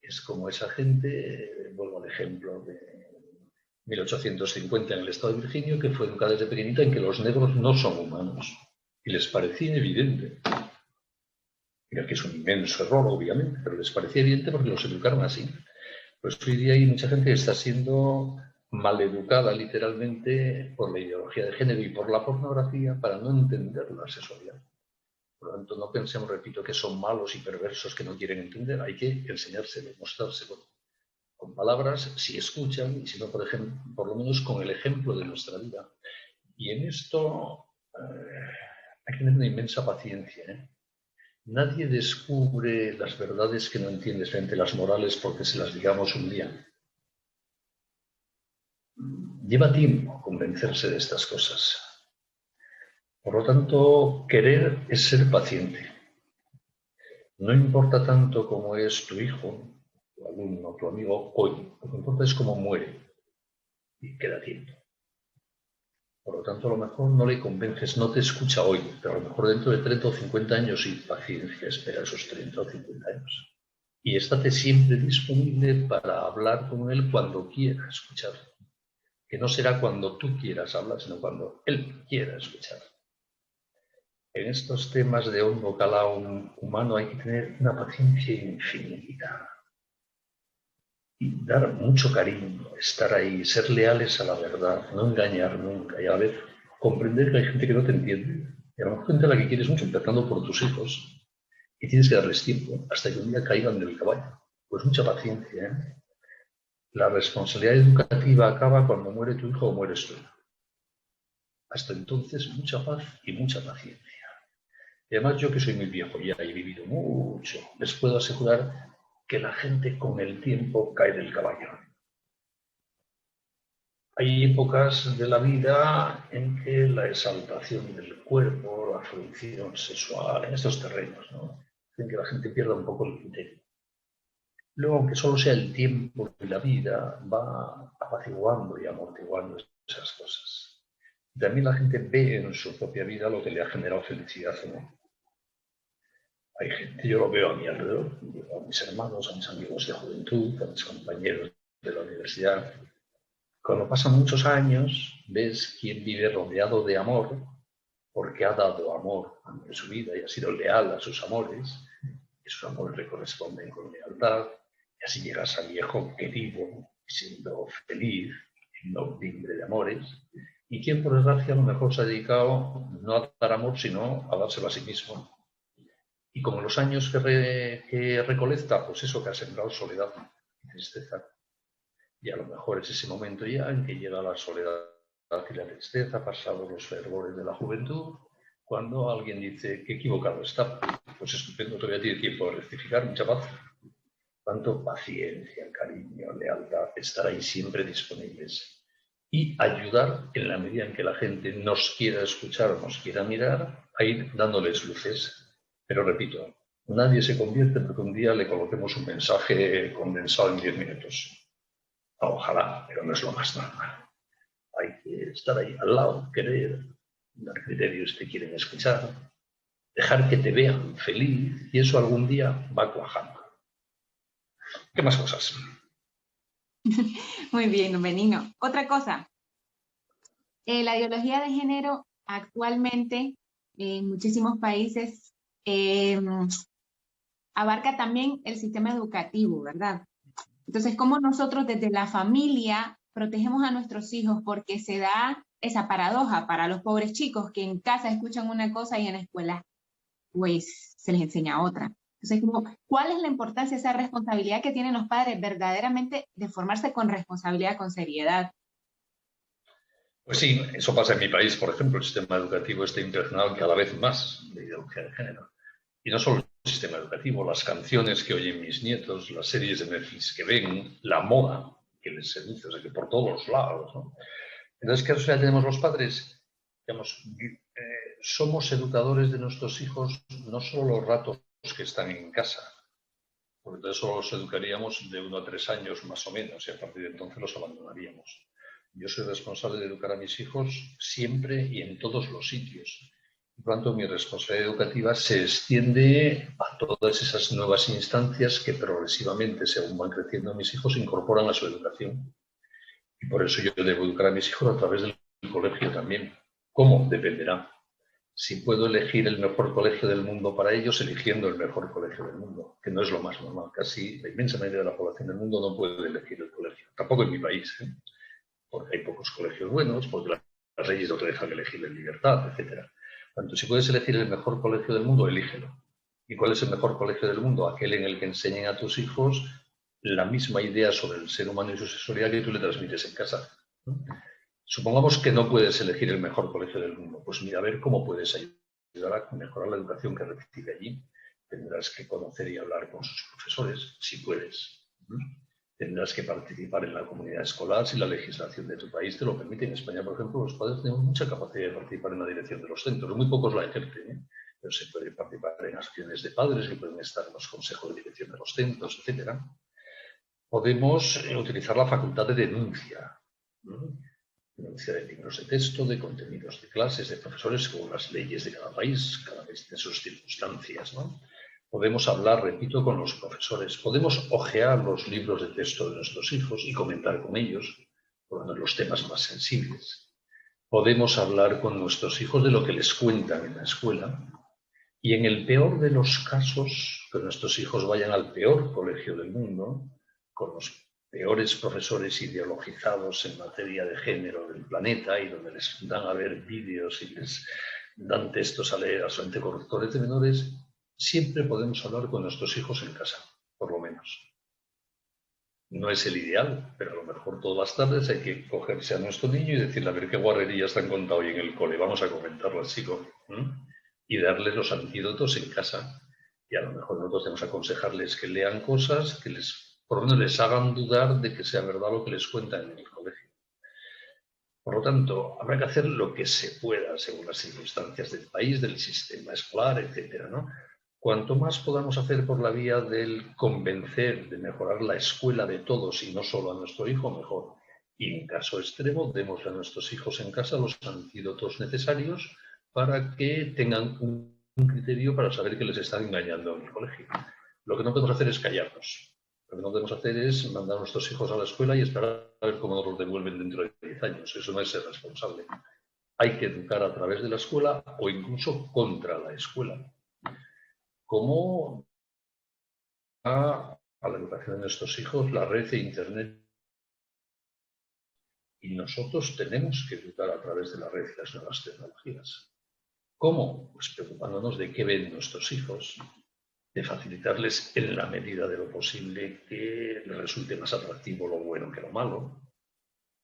Es como esa gente, vuelvo al ejemplo de 1850 en el estado de Virginia, que fue educada desde pequeñita en que los negros no son humanos. Y les parecía evidente. Mira que es un inmenso error, obviamente, pero les parecía evidente porque los educaron así. Pues hoy día hay mucha gente que está siendo maleducada literalmente por la ideología de género y por la pornografía para no entender la sexualidad. Por lo tanto, no pensemos, repito, que son malos y perversos que no quieren entender. Hay que enseñárselo, mostrárselo. Con palabras, si escuchan, y si no, por ejemplo, por lo menos con el ejemplo de nuestra vida. Y en esto hay que tener una inmensa paciencia, ¿eh? Nadie descubre las verdades que no entiende frente a las morales porque se las digamos un día. Lleva tiempo convencerse de estas cosas. Por lo tanto, querer es ser paciente. No importa tanto cómo es tu hijo, tu alumno, tu amigo hoy. Lo que importa es cómo muere. Y queda tiempo. Por lo tanto, a lo mejor no le convences, no te escucha hoy, pero a lo mejor dentro de 30 o 50 años, y paciencia, espera esos 30 o 50 años. Y estate siempre disponible para hablar con él cuando quiera escuchar. Que no será cuando tú quieras hablar, sino cuando él quiera escuchar. En estos temas de hondo calado humano hay que tener una paciencia infinita y dar mucho cariño, estar ahí, ser leales a la verdad, no engañar nunca y a la vez comprender que hay gente que no te entiende. Y a lo mejor gente a la que quieres mucho, empezando por tus hijos, y tienes que darles tiempo hasta que un día caigan del caballo. Pues mucha paciencia, ¿eh? La responsabilidad educativa acaba cuando muere tu hijo o mueres tú. Hasta entonces, mucha paz y mucha paciencia. Y además, yo que soy muy viejo ya he vivido mucho, les puedo asegurar que la gente con el tiempo cae del caballo. Hay épocas de la vida en que la exaltación del cuerpo, la fruición sexual, en estos terrenos, ¿no?, hacen que la gente pierda un poco el criterio. Luego, aunque solo sea el tiempo y la vida, va apaciguando y amortiguando esas cosas. También la gente ve en su propia vida lo que le ha generado felicidad o no. Hay gente, yo lo veo a mi alrededor, a mis hermanos, a mis amigos de juventud, a mis compañeros de la universidad. Cuando pasan muchos años, ves quién vive rodeado de amor, porque ha dado amor en su vida y ha sido leal a sus amores, y sus amores le corresponden con lealtad, y así llegas a viejo querido, siendo feliz, siendo libre de amores, y quien por desgracia a lo mejor se ha dedicado no a dar amor, sino a dárselo a sí mismo. Y como los años que recolecta, pues eso que ha sembrado soledad y tristeza. Y a lo mejor es ese momento ya en que llega la soledad y la tristeza, pasados los fervores de la juventud, cuando alguien dice que equivocado está. Pues estupendo, todavía tiene tiempo de rectificar, mucha paz. Tanto paciencia, cariño, lealtad, estar ahí siempre disponibles. Y ayudar en la medida en que la gente nos quiera escuchar, nos quiera mirar, a ir dándoles luces. Pero repito, nadie se convierte porque un día le coloquemos un mensaje condensado en 10 minutos. Ojalá, pero no es lo más normal. Hay que estar ahí al lado, querer, dar criterios que quieren escuchar, dejar que te vean feliz y eso algún día va cuajando. ¿Qué más cosas? Muy bien, Benigno. Otra cosa, la ideología de género actualmente en muchísimos países abarca también el sistema educativo, ¿verdad? Entonces, ¿cómo nosotros desde la familia protegemos a nuestros hijos? Porque se da esa paradoja para los pobres chicos que en casa escuchan una cosa y en la escuela pues se les enseña otra. Entonces, ¿cuál es la importancia, esa responsabilidad que tienen los padres verdaderamente de formarse con responsabilidad, con seriedad? Pues sí, eso pasa en mi país, por ejemplo, el sistema educativo está impregnado cada vez más de ideología de género. Y no solo el sistema educativo, las canciones que oyen mis nietos, las series de Netflix que ven, la moda que les seduce, o sea, que por todos lados, ¿no? Entonces, ¿qué responsabilidad tenemos los padres? Digamos, somos educadores de nuestros hijos no solo los ratos que están en casa, porque entonces solo los educaríamos de 1 a 3 años más o menos, y a partir de entonces los abandonaríamos. Yo soy responsable de educar a mis hijos siempre y en todos los sitios. Por lo tanto, mi responsabilidad educativa se extiende a todas esas nuevas instancias que progresivamente, según van creciendo mis hijos, incorporan a su educación. Y por eso yo debo educar a mis hijos a través del colegio también. ¿Cómo? Dependerá. Si puedo elegir el mejor colegio del mundo para ellos, eligiendo el mejor colegio del mundo, que no es lo más normal. Casi la inmensa mayoría de la población del mundo no puede elegir el colegio. Tampoco en mi país, ¿eh? Porque hay pocos colegios buenos, porque las leyes no te dejan elegir en libertad, etc. Tanto si puedes elegir el mejor colegio del mundo, elígelo. ¿Y cuál es el mejor colegio del mundo? Aquel en el que enseñen a tus hijos la misma idea sobre el ser humano y su sexualidad que tú le transmites en casa. Supongamos que no puedes elegir el mejor colegio del mundo. Pues mira, a ver cómo puedes ayudar a mejorar la educación que recibe allí. Tendrás que conocer y hablar con sus profesores, si puedes. Tendrás que participar en la comunidad escolar si la legislación de tu país te lo permite. En España, por ejemplo, los padres tenemos mucha capacidad de participar en la dirección de los centros. Muy pocos la ejercen, ¿eh? Pero se puede participar en acciones de padres que pueden estar en los consejos de dirección de los centros, etc. Podemos utilizar la facultad de denuncia. Denuncia de libros de texto, de contenidos de clases, de profesores, según las leyes de cada país tiene sus circunstancias, ¿no? Podemos hablar, repito, con los profesores. Podemos hojear los libros de texto de nuestros hijos y comentar con ellos, por los temas más sensibles. Podemos hablar con nuestros hijos de lo que les cuentan en la escuela y en el peor de los casos, que nuestros hijos vayan al peor colegio del mundo, con los peores profesores ideologizados en materia de género del planeta y donde les dan a ver vídeos y les dan textos a leer a su anticorruptores de menores, siempre podemos hablar con nuestros hijos en casa, por lo menos. No es el ideal, pero a lo mejor todas las tardes hay que cogerse a nuestro niño y decirle, a ver qué guarrerías te han contado hoy en el cole, vamos a comentarlas, chicos, y darles los antídotos en casa. Y a lo mejor nosotros tenemos que aconsejarles que lean cosas que por lo menos les hagan dudar de que sea verdad lo que les cuentan en el colegio. Por lo tanto, habrá que hacer lo que se pueda según las circunstancias del país, del sistema escolar, etcétera, ¿no? Cuanto más podamos hacer por la vía del convencer, de mejorar la escuela de todos y no solo a nuestro hijo, mejor. Y en caso extremo, démosle a nuestros hijos en casa los antídotos necesarios para que tengan un criterio para saber que les están engañando en el colegio. Lo que no podemos hacer es callarnos. Lo que no podemos hacer es mandar a nuestros hijos a la escuela y esperar a ver cómo nos los devuelven dentro de 10 años. Eso no es ser responsable. Hay que educar a través de la escuela o incluso contra la escuela. Como a la educación de nuestros hijos, la red de Internet. Y nosotros tenemos que educar a través de la red y las nuevas tecnologías. ¿Cómo? Pues preocupándonos de qué ven nuestros hijos, de facilitarles en la medida de lo posible que les resulte más atractivo lo bueno que lo malo.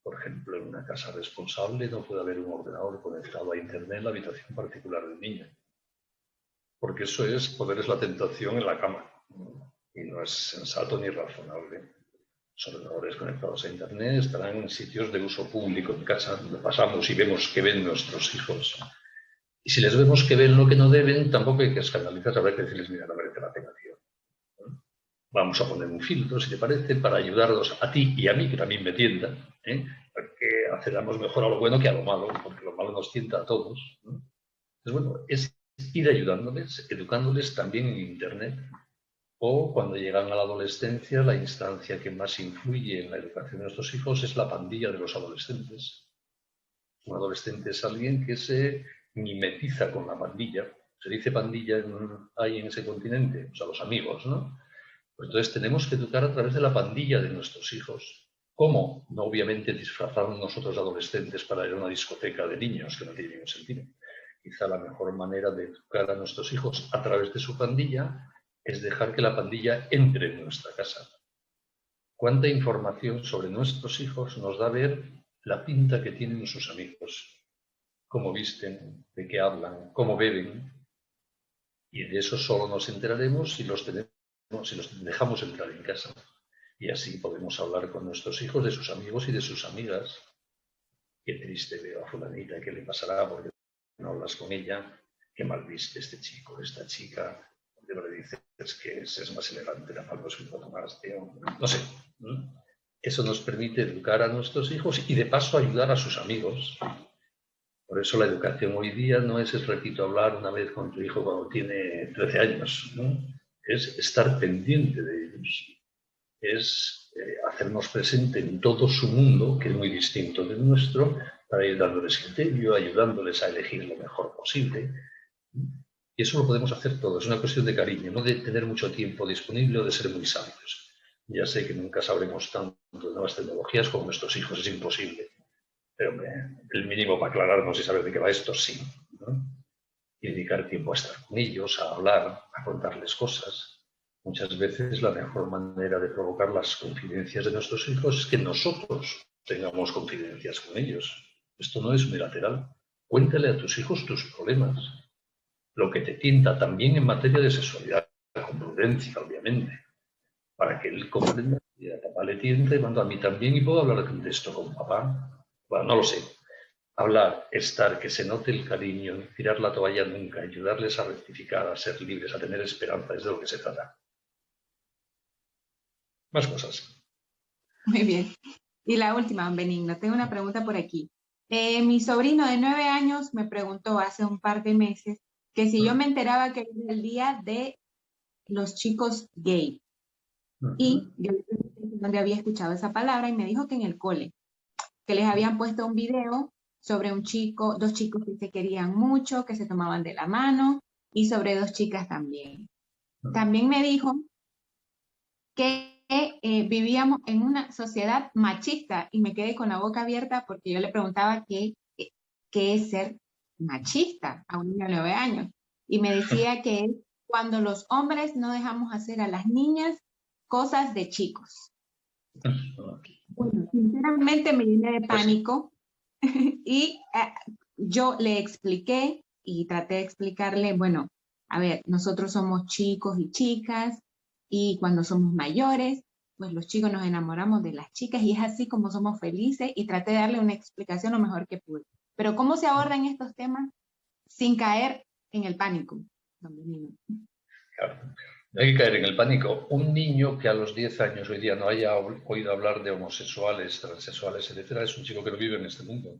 Por ejemplo, en una casa responsable no puede haber un ordenador conectado a Internet en la habitación particular del niño, porque eso es ponerles la tentación en la cama y no es sensato ni razonable. Los ordenadores conectados a Internet estarán en sitios de uso público en casa, donde pasamos y vemos qué ven nuestros hijos. Y si les vemos que ven lo que no deben, tampoco hay que escandalizar, habrá que decirles, mira, no merece la pena, tío. Vamos a poner un filtro, si te parece, para ayudarlos a ti y a mí, que también me tienta, porque accedamos mejor a lo bueno que a lo malo, porque lo malo nos tienta a todos. Entonces, bueno, es ir ayudándoles, educándoles también en Internet, o cuando llegan a la adolescencia, la instancia que más influye en la educación de nuestros hijos es la pandilla de los adolescentes. Un adolescente es alguien que se mimetiza con la pandilla. Se dice pandilla ahí en ese continente, o sea, los amigos, ¿no? Pues entonces tenemos que educar a través de la pandilla de nuestros hijos. ¿Cómo? No obviamente disfrazarnos nosotros de adolescentes para ir a una discoteca de niños, que no tiene ningún sentido. Quizá la mejor manera de educar a nuestros hijos a través de su pandilla es dejar que la pandilla entre en nuestra casa. ¿Cuánta información sobre nuestros hijos nos da ver la pinta que tienen sus amigos? Cómo visten, de qué hablan, cómo beben. Y de eso solo nos enteraremos si los dejamos entrar en casa. Y así podemos hablar con nuestros hijos de sus amigos y de sus amigas. Qué triste veo a fulanita, ¿qué le pasará? Porque no hablas con ella. Qué mal viste este chico, esta chica. Le dices que es más elegante, la palma es un poco más, tío. No sé. Eso nos permite educar a nuestros hijos y de paso ayudar a sus amigos. Por eso la educación hoy día no es, repito, hablar una vez con tu hijo cuando tiene 13 años, ¿no? Es estar pendiente de ellos, es hacernos presente en todo su mundo, que es muy distinto del nuestro, para ir dándoles criterio, ayudándoles a elegir lo mejor posible. Y eso lo podemos hacer todos, es una cuestión de cariño, no de tener mucho tiempo disponible o de ser muy sabios. Ya sé que nunca sabremos tanto de nuevas tecnologías como nuestros hijos, es imposible. Pero el mínimo para aclararnos y saber de qué va esto, sí, ¿no? Y dedicar tiempo a estar con ellos, a hablar, a contarles cosas. Muchas veces la mejor manera de provocar las confidencias de nuestros hijos es que nosotros tengamos confidencias con ellos. Esto no es unilateral. Cuéntale a tus hijos tus problemas. Lo que te tienta también en materia de sexualidad, con prudencia, obviamente, para que él comprenda que a papá le tienta y mando a mí también y puedo hablar de esto con papá. Bueno, no lo sé. Hablar, estar, que se note el cariño, tirar la toalla nunca, ayudarles a rectificar, a ser libres, a tener esperanza, es de lo que se trata. Más cosas. Muy bien. Y la última, Benigno, tengo una pregunta por aquí. Mi sobrino de 9 años me preguntó hace un par de meses que si yo me enteraba que era el día de los chicos gay. Y yo le pregunté dónde había escuchado esa palabra y me dijo que en el cole, que les habían puesto un video sobre un chico, dos chicos que se querían mucho, que se tomaban de la mano, y sobre dos chicas también. También me dijo que vivíamos en una sociedad machista y me quedé con la boca abierta porque yo le preguntaba qué es ser machista a un niño de 9 años. Y me decía que es cuando los hombres no dejamos hacer a las niñas cosas de chicos. Bueno, sinceramente me llené de pánico y yo le expliqué y traté de explicarle, bueno, a ver, nosotros somos chicos y chicas y cuando somos mayores, pues los chicos nos enamoramos de las chicas y es así como somos felices y traté de darle una explicación lo mejor que pude. Pero ¿cómo se abordan estos temas sin caer en el pánico? Claro. No hay que caer en el pánico. Un niño que a los 10 años hoy día no haya oído hablar de homosexuales, transexuales, etcétera, es un chico que no vive en este mundo.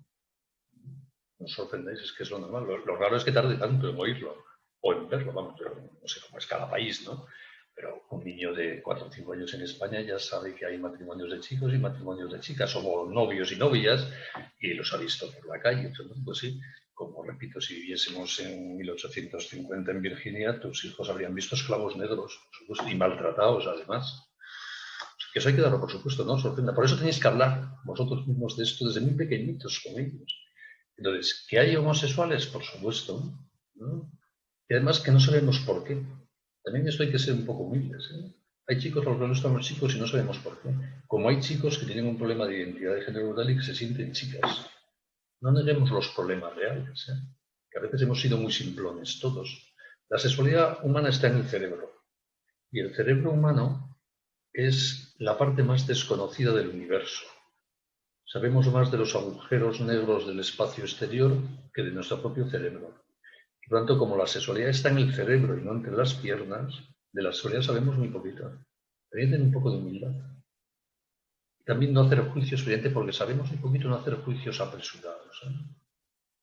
No os sorprendáis, es que es lo normal. Lo raro es que tarde tanto en oírlo o en verlo, vamos, yo no sé cómo es cada país, ¿no? Pero un niño de 4 o 5 años en España ya sabe que hay matrimonios de chicos y matrimonios de chicas, o novios y novias, y los ha visto por la calle. Entonces, pues sí, como repito, si viviésemos en 1850 en Virginia, tus hijos habrían visto esclavos negros, por supuesto, y maltratados además. Que eso hay que darlo, por supuesto, no os sorprenda. Por eso tenéis que hablar vosotros mismos de esto desde muy pequeñitos con ellos. Entonces, ¿que hay homosexuales? Por supuesto, ¿no? Y además que no sabemos por qué. También esto hay que ser un poco humildes, ¿eh? Hay chicos a los que no estamos chicos y no sabemos por qué. Como hay chicos que tienen un problema de identidad de género brutal y que se sienten chicas. No neguemos los problemas reales, ¿eh? Que a veces hemos sido muy simplones todos. La sexualidad humana está en el cerebro. Y el cerebro humano es la parte más desconocida del universo. Sabemos más de los agujeros negros del espacio exterior que de nuestro propio cerebro. Por lo tanto, como la sexualidad está en el cerebro y no entre las piernas, de la sexualidad sabemos muy poquito. También tener un poco de humildad. Y también no hacer juicios, porque sabemos muy poquito, no hacer juicios apresurados, ¿eh?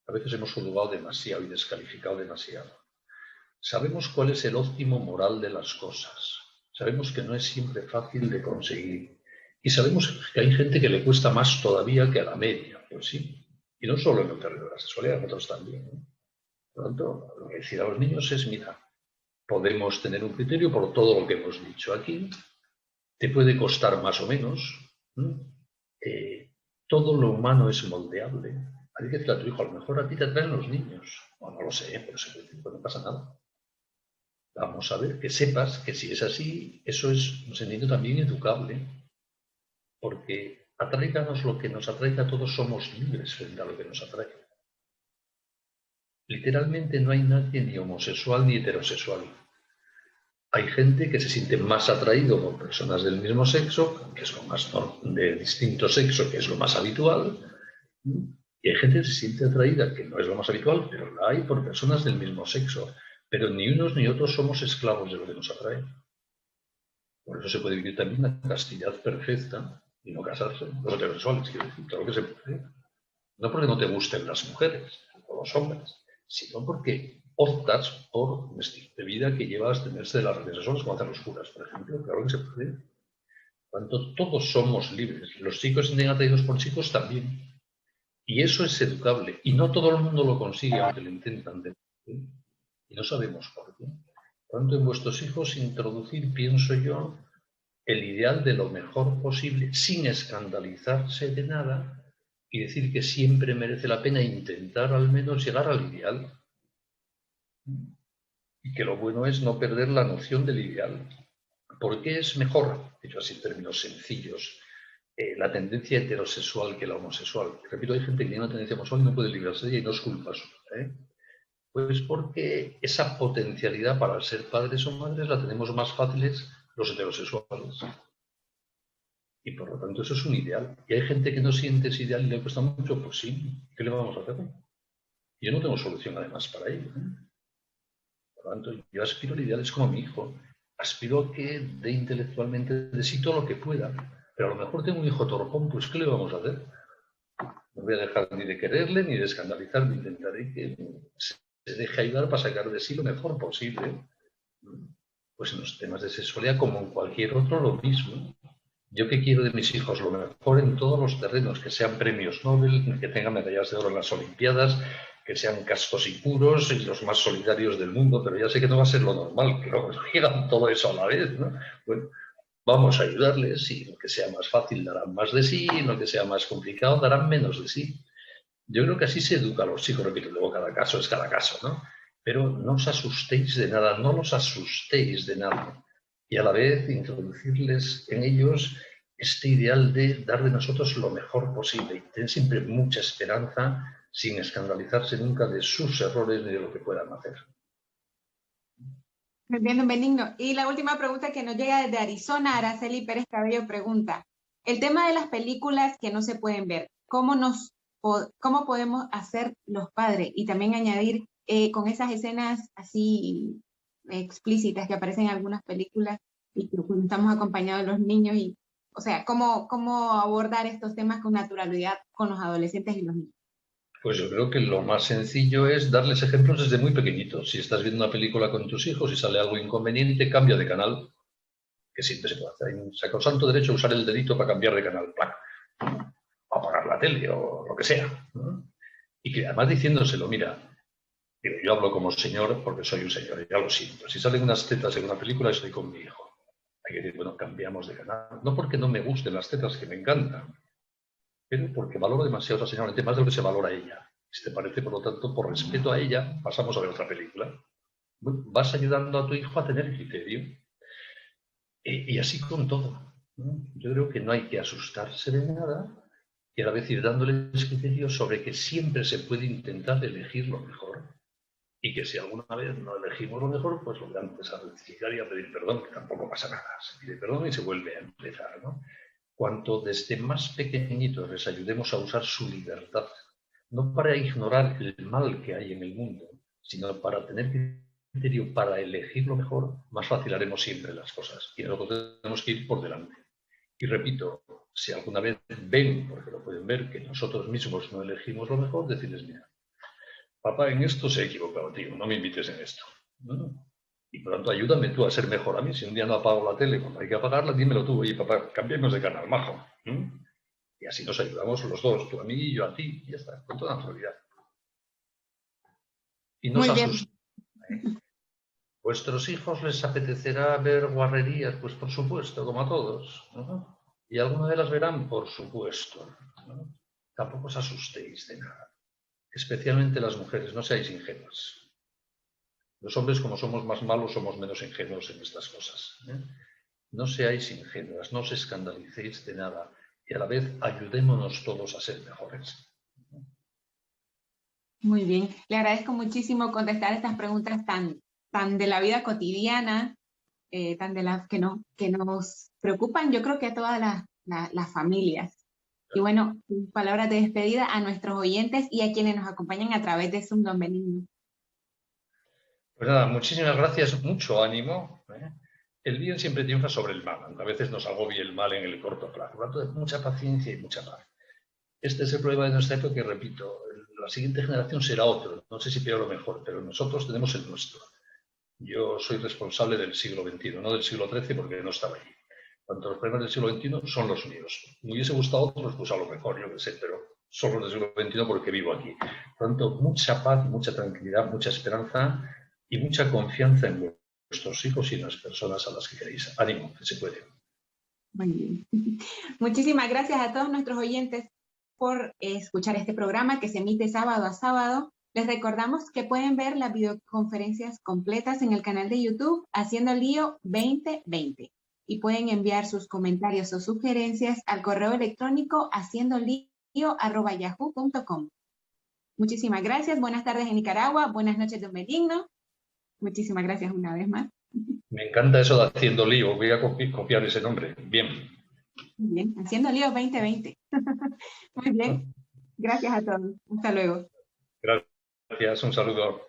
A veces hemos juzgado demasiado y descalificado demasiado. Sabemos cuál es el óptimo moral de las cosas. Sabemos que no es siempre fácil de conseguir. Y sabemos que hay gente que le cuesta más todavía que a la media, pues sí. Y no solo en el terreno de la sexualidad, en otros también, ¿no? Por lo tanto, lo que decir a los niños es, mira, podemos tener un criterio por todo lo que hemos dicho aquí, te puede costar más o menos, todo lo humano es moldeable. Hay que decir a tu hijo, a lo mejor a ti te atraen los niños, o no lo sé, pero no pasa nada. Vamos a ver, que sepas que si es así, eso es un sentimiento también educable, porque atráiganos lo que nos atraiga, todos somos libres frente a lo que nos atrae. Literalmente no hay nadie ni homosexual ni heterosexual. Hay gente que se siente más atraído por personas del mismo sexo, que es lo más de distinto sexo, que es lo más habitual, y hay gente que se siente atraída, que no es lo más habitual, pero la hay por personas del mismo sexo. Pero ni unos ni otros somos esclavos de lo que nos atrae. Por eso se puede vivir también una castidad perfecta y no casarse. Los heterosexuales, quiero decir, claro que se puede. No porque no te gusten las mujeres o los hombres, sino porque optas por un estilo de vida que lleva a abstenerse de las relaciones sexuales, como hacen los curas, por ejemplo. Claro que se puede. Por lo tanto, todos somos libres. Los chicos sienten atraídos por chicos también. Y eso es educable. Y no todo el mundo lo consigue, aunque lo intentan. Y no sabemos por qué. Por lo tanto, en vuestros hijos introducir, pienso yo, el ideal de lo mejor posible, sin escandalizarse de nada, y decir que siempre merece la pena intentar al menos llegar al ideal. Y que lo bueno es no perder la noción del ideal. ¿Por qué es mejor, dicho así en términos sencillos, la tendencia heterosexual que la homosexual? Repito, hay gente que tiene una tendencia homosexual y no puede librarse de ella y no es culpa suya, ¿eh? Pues porque esa potencialidad para ser padres o madres la tenemos más fáciles los heterosexuales. Y por lo tanto eso es un ideal. Y hay gente que no siente ese ideal y le cuesta mucho, pues sí, ¿qué le vamos a hacer? Yo no tengo solución además para ello, ¿eh? Por lo tanto, yo aspiro al ideal, es como mi hijo. Aspiro a que dé intelectualmente de sí todo lo que pueda. Pero a lo mejor tengo un hijo torpón, pues ¿qué le vamos a hacer? No voy a dejar ni de quererle, ni de escandalizarme. Intentaré que se deje ayudar para sacar de sí lo mejor posible. Pues en los temas de sexualidad, como en cualquier otro, lo mismo. Yo que quiero de mis hijos lo mejor en todos los terrenos, que sean premios Nobel, que tengan medallas de oro en las Olimpiadas, que sean castos y puros y los más solidarios del mundo, pero ya sé que no va a ser lo normal, que no digan todo eso a la vez, ¿no? Bueno, vamos a ayudarles y lo que sea más fácil darán más de sí, y lo que sea más complicado darán menos de sí. Yo creo que así se educa a los hijos, repito, luego cada caso es cada caso, ¿no? Pero no os asustéis de nada, no los asustéis de nada. Y a la vez introducirles en ellos este ideal de dar de nosotros lo mejor posible y tener siempre mucha esperanza sin escandalizarse nunca de sus errores ni de lo que puedan hacer. Muy bien, don Benigno. Y la última pregunta que nos llega desde Arizona, Araceli Pérez Cabello pregunta, el tema de las películas que no se pueden ver, ¿cómo podemos hacer los padres? Y también añadir con esas escenas así explícitas que aparecen en algunas películas y que cuando estamos acompañados de los niños, o sea, ¿cómo abordar estos temas con naturalidad con los adolescentes y los niños? Pues yo creo que lo más sencillo es darles ejemplos desde muy pequeñitos. Si estás viendo una película con tus hijos y sale algo inconveniente, cambia de canal, que siempre se puede hacer. Sacrosanto derecho a usar el dedito para cambiar de canal, ¡plac! O apagar la tele o lo que sea, ¿no? Y que además diciéndoselo, mira, yo hablo como señor porque soy un señor, y ya lo siento. Si salen unas tetas en una película, estoy con mi hijo. Hay que decir, bueno, cambiamos de canal. No porque no me gusten las tetas, que me encantan, pero porque valoro demasiado a esa señora, más de lo que se valora a ella. Si te parece, por lo tanto, por respeto a ella, pasamos a ver otra película. Bueno, vas ayudando a tu hijo a tener criterio. Y así con todo, ¿no? Yo creo que no hay que asustarse de nada y a la vez ir dándoles criterios sobre que siempre se puede intentar elegir lo mejor. Y que si alguna vez no elegimos lo mejor, pues lo que antes a rectificar y a pedir perdón, que tampoco pasa nada. Se pide perdón y se vuelve a empezar, ¿no? Cuanto desde más pequeñitos les ayudemos a usar su libertad, no para ignorar el mal que hay en el mundo, sino para tener criterio para elegir lo mejor, más fácil haremos siempre las cosas. Y nosotros tenemos que ir por delante. Y repito, si alguna vez ven, porque lo pueden ver, que nosotros mismos no elegimos lo mejor, decirles, mira, papá en esto se ha equivocado, tío, no me invites en esto. ¿No? Y por lo tanto, ayúdame tú a ser mejor a mí. Si un día no apago la tele cuando hay que apagarla, dímelo tú. Oye, papá, cambiemos de canal, majo. Y así nos ayudamos los dos, tú a mí y yo a ti. Y ya está, con toda naturalidad. Y no os asustéis. ¿Vuestros hijos les apetecerá ver guarrerías? Pues por supuesto, como a todos. ¿No? ¿Y alguna de las verán? Por supuesto. ¿No? Tampoco os asustéis de nada. Especialmente las mujeres, no seáis ingenuas. Los hombres, como somos más malos, somos menos ingenuos en estas cosas. No seáis ingenuas, no os escandalicéis de nada y a la vez ayudémonos todos a ser mejores. Muy bien, le agradezco muchísimo contestar estas preguntas tan de la vida cotidiana, tan de las que nos preocupan, yo creo que a todas las familias. Y bueno, palabras de despedida a nuestros oyentes y a quienes nos acompañan a través de Zoom, don Benigno. Pues nada, muchísimas gracias, mucho ánimo. El bien siempre triunfa sobre el mal, aunque a veces nos agobie el mal en el corto plazo. Por lo tanto, mucha paciencia y mucha paz. Este es el problema de nuestra época, que repito, la siguiente generación será otro, no sé si peor o mejor, pero nosotros tenemos el nuestro. Yo soy responsable del siglo XXI, no del siglo XIII, porque no estaba allí. Cuanto los problemas del siglo XXI son los míos. Me hubiese gustado otros, pues a lo mejor, yo qué sé, pero son los del siglo XXI porque vivo aquí. Por lo tanto, mucha paz, mucha tranquilidad, mucha esperanza y mucha confianza en vuestros hijos y en las personas a las que queréis. Ánimo, que se puede. Muy bien. Muchísimas gracias a todos nuestros oyentes por escuchar este programa que se emite sábado a sábado. Les recordamos que pueden ver las videoconferencias completas en el canal de YouTube Haciendo Lío 2020 y pueden enviar sus comentarios o sugerencias al correo electrónico haciendolio@yahoo.com. Muchísimas gracias. Buenas tardes en Nicaragua. Buenas noches, don Benigno. Muchísimas gracias una vez más. Me encanta eso de Haciendo Lío. Voy a copiar ese nombre. Bien. Muy bien. Haciendo Lío 2020. Muy bien. Gracias a todos. Hasta luego. Gracias. Un saludo.